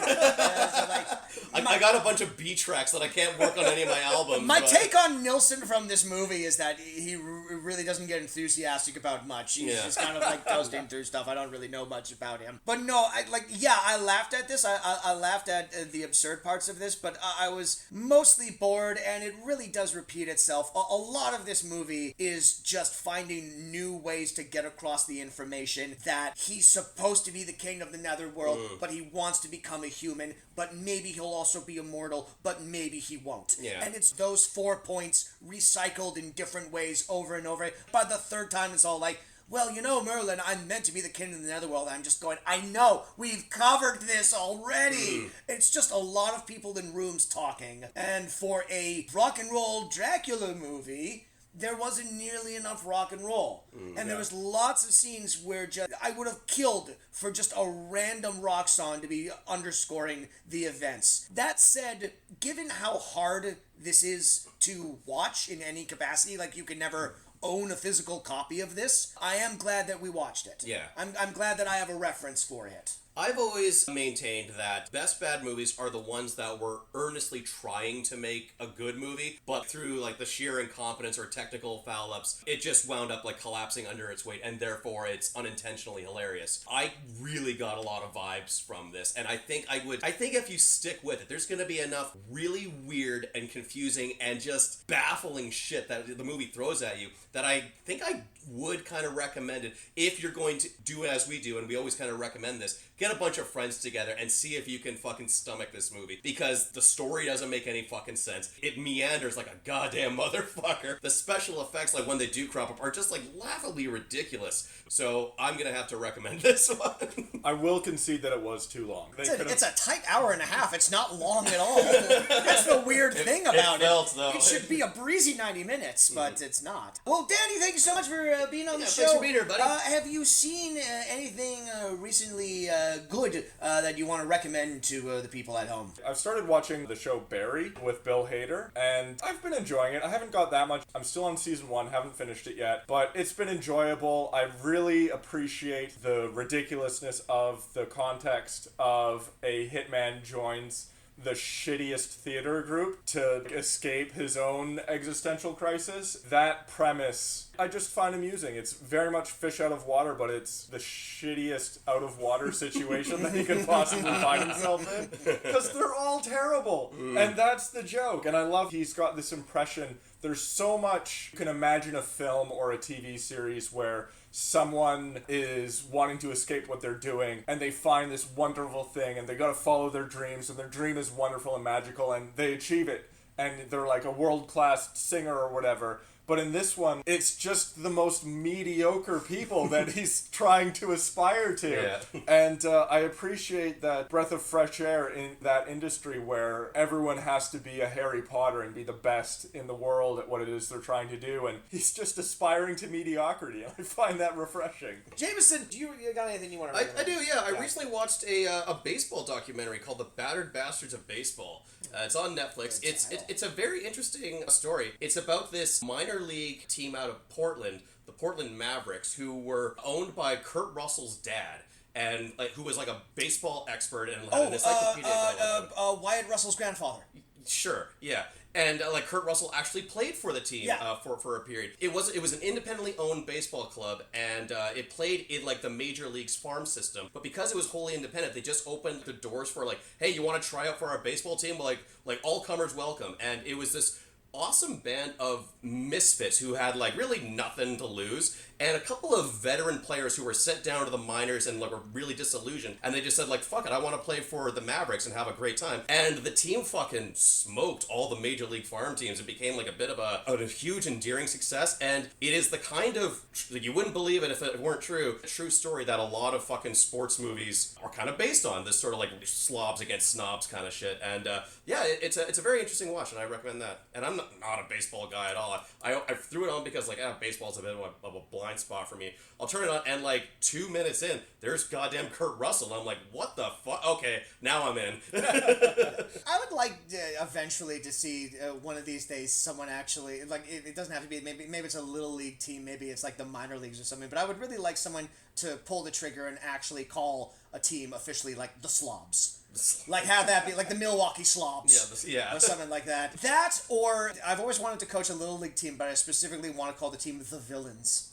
I got a bunch of B tracks that I can't work on any of my albums. My take on Nilsson from this movie is that he really doesn't get enthusiastic about much. He's just kind of like coasting through stuff. I don't really know much about him. But no, I laughed at this. I laughed at the absurd parts of this, but I was mostly bored, and it really does repeat itself. A lot of this movie is just finding new ways to get across the information that he's supposed to be the king of the netherworld, but he wants to become a human, but maybe he'll also be immortal, but maybe he won't. Yeah. And it's those 4 points recycled in different ways over and over. By the third time, it's all like, well, Merlin, I'm meant to be the king of the netherworld. I'm just going, I know, we've covered this already. It's just a lot of people in rooms talking. And for a rock and roll Dracula movie, there wasn't nearly enough rock and roll. And there was lots of scenes where I would have killed for just a random rock song to be underscoring the events. That said, given how hard this is to watch in any capacity, like you can never own a physical copy of this, I am glad that we watched it. Yeah. I'm glad that I have a reference for it. I've always maintained that best bad movies are the ones that were earnestly trying to make a good movie, but through like the sheer incompetence or technical foul-ups, it just wound up like collapsing under its weight, and therefore it's unintentionally hilarious. I really got a lot of vibes from this, and I think if you stick with it, there's gonna be enough really weird and confusing and just baffling shit that the movie throws at you that I think I would kind of recommend it if you're going to do it as we do, and we always kind of recommend this. Get a bunch of friends together and see if you can fucking stomach this movie, because the story doesn't make any fucking sense. It meanders like a goddamn motherfucker. The special effects, like when they do crop up, are just like laughably ridiculous. So I'm gonna have to recommend this one. I will concede that it was too long. It's a tight hour and a half. It's not long at all. That's the weird thing about it. Though. It should be a breezy 90 minutes, but it's not. Well, Danny, thank you so much for being on the show. Thanks for being here, buddy. Have you seen anything recently good that you want to recommend to the people at home? I've started watching the show Barry with Bill Hader, and I've been enjoying it. I haven't got that much. I'm still on season 1, haven't finished it yet, but it's been enjoyable. I really appreciate the ridiculousness of the context of a hitman joins the shittiest theater group to escape his own existential crisis. That premise, I just find amusing. It's very much fish out of water, but it's the shittiest out of water situation that he could possibly find himself in. Because they're all terrible. And that's the joke. And I love he's got this impression. There's so much, you can imagine a film or a TV series where someone is wanting to escape what they're doing and they find this wonderful thing and they gotta follow their dreams and their dream is wonderful and magical and they achieve it and they're like a world-class singer or whatever. But in this one, it's just the most mediocre people that he's trying to aspire to. Yeah. And I appreciate that breath of fresh air in that industry where everyone has to be a Harry Potter and be the best in the world at what it is they're trying to do. And he's just aspiring to mediocrity. I find that refreshing. Jameson, do you got anything you want to recommend? I do, yeah. I recently watched a baseball documentary called The Battered Bastards of Baseball. It's on Netflix. It's a very interesting story. It's about this minor league team out of Portland, the Portland Mavericks, who were owned by Kurt Russell's dad, and who was like a baseball expert and had an encyclopedia. Wyatt Russell's grandfather. Sure, yeah. And Kurt Russell actually played for the team for a period. It was an independently owned baseball club, and it played in like the major leagues farm system. But because it was wholly independent, they just opened the doors for like, hey, you want to try out for our baseball team? Like all comers welcome. And it was this awesome band of misfits who had like really nothing to lose, and a couple of veteran players who were sent down to the minors and like were really disillusioned, and they just said like, fuck it, I want to play for the Mavericks and have a great time. And the team fucking smoked all the major league farm teams. It became like a bit of a huge endearing success, and it is the kind of, you wouldn't believe it if it weren't true, a true story that a lot of fucking sports movies are kind of based on, this sort of like slobs against snobs kind of shit. And it's a very interesting watch, and I recommend that. And I'm not a baseball guy at all. I threw it on because like, baseball's a bit of a blind spot for me. I'll turn it on, and like 2 minutes in, there's goddamn Kurt Russell. I'm like, what the fuck? Okay, now I'm in. I would like eventually to see one of these days someone actually, like, it doesn't have to be, maybe it's a little league team, maybe it's like the minor leagues or something, but I would really like someone to pull the trigger and actually call a team officially like the Slobs. Like have that be like the Milwaukee Slobs. Yeah. Or something like that. That, or I've always wanted to coach a little league team, but I specifically want to call the team the Villains.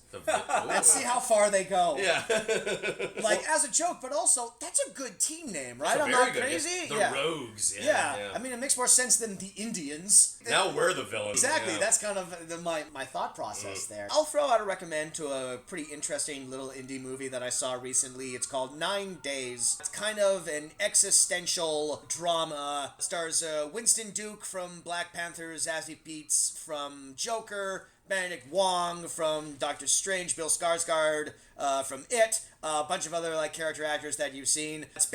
Let's see how far they go. Yeah. Like as a joke, but also that's a good team name, right? I'm not good, crazy. The Rogues. Yeah. I mean, it makes more sense than the Indians. Now we're the villains. Exactly. Yeah. That's kind of my thought process there. I'll throw out a recommend to a pretty interesting little indie movie that I saw recently. It's called 9 Days. It's kind of an existential drama. It stars Winston Duke from Black Panther, Zazie Beetz from Joker, Benedict Wong from Doctor Strange, Bill Skarsgård from It, a bunch of other like character actors that you've seen. It's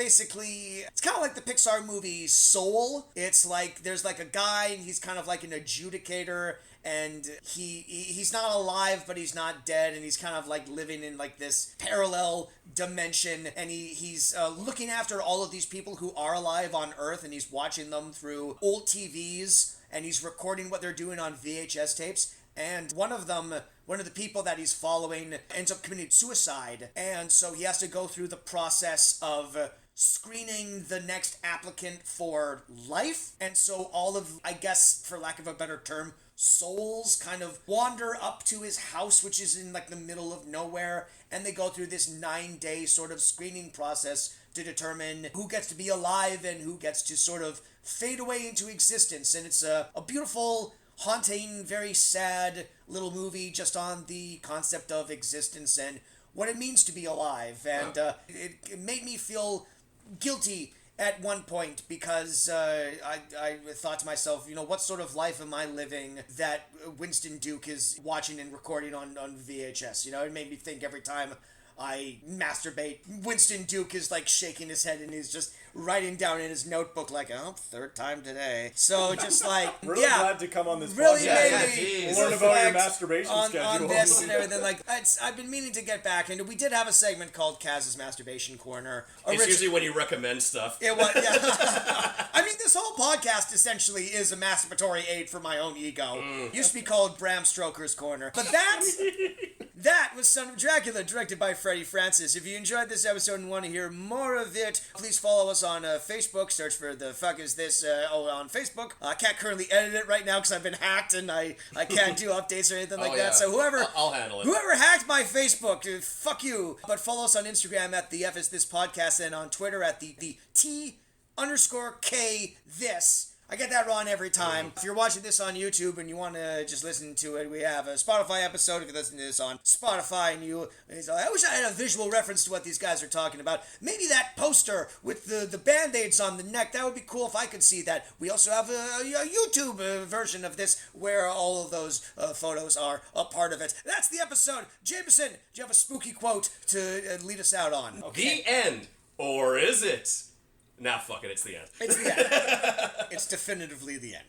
kind of like the Pixar movie Soul. It's like there's like a guy and he's kind of like an adjudicator, and he's not alive but he's not dead, and he's kind of like living in like this parallel dimension, and he's looking after all of these people who are alive on Earth, and he's watching them through old TVs, and he's recording what they're doing on VHS tapes. And one of the people that he's following ends up committing suicide. And so he has to go through the process of screening the next applicant for life. And so all of, I guess, for lack of a better term, souls kind of wander up to his house, which is in like the middle of nowhere. And they go through this 9-day sort of screening process to determine who gets to be alive and who gets to sort of fade away into existence. And it's a beautiful, haunting, very sad little movie just on the concept of existence and what it means to be alive. And it made me feel guilty at one point because I thought to myself, what sort of life am I living that Winston Duke is watching and recording on VHS? It made me think every time I masturbate, Winston Duke is like shaking his head and he's just writing down in his notebook like, oh, third time today. So just like, Really yeah, glad to come on this really podcast. made me Learn about your reflect masturbation on schedule. this and everything. Like, I've been meaning to get back into. We did have a segment called Kaz's Masturbation Corner. It's usually when you recommend stuff. It was, yeah. I mean, this whole podcast essentially is a masturbatory aid for my own ego. Used to be called Bram Stoker's Corner. But that was Son of Dracula, directed by Freddie Francis. If you enjoyed this episode and want to hear more of it, please follow us on Facebook. Search for The Fuck Is This on Facebook. I can't currently edit it right now because I've been hacked and I can't do updates or anything like that. So I'll handle it. Whoever hacked my Facebook, fuck you. But follow us on Instagram at The F Is This Podcast and on Twitter at the T_K This. I get that wrong every time. If you're watching this on YouTube and you want to just listen to it, we have a Spotify episode. If you listen to this on Spotify and I wish I had a visual reference to what these guys are talking about. Maybe that poster with the Band-Aids on the neck, that would be cool if I could see that. We also have a YouTube version of this where all of those photos are a part of it. That's the episode. Jameson, do you have a spooky quote to lead us out on? Okay. The end. Or is it? Nah, fuck it, it's the end. It's the end. It's definitively the end.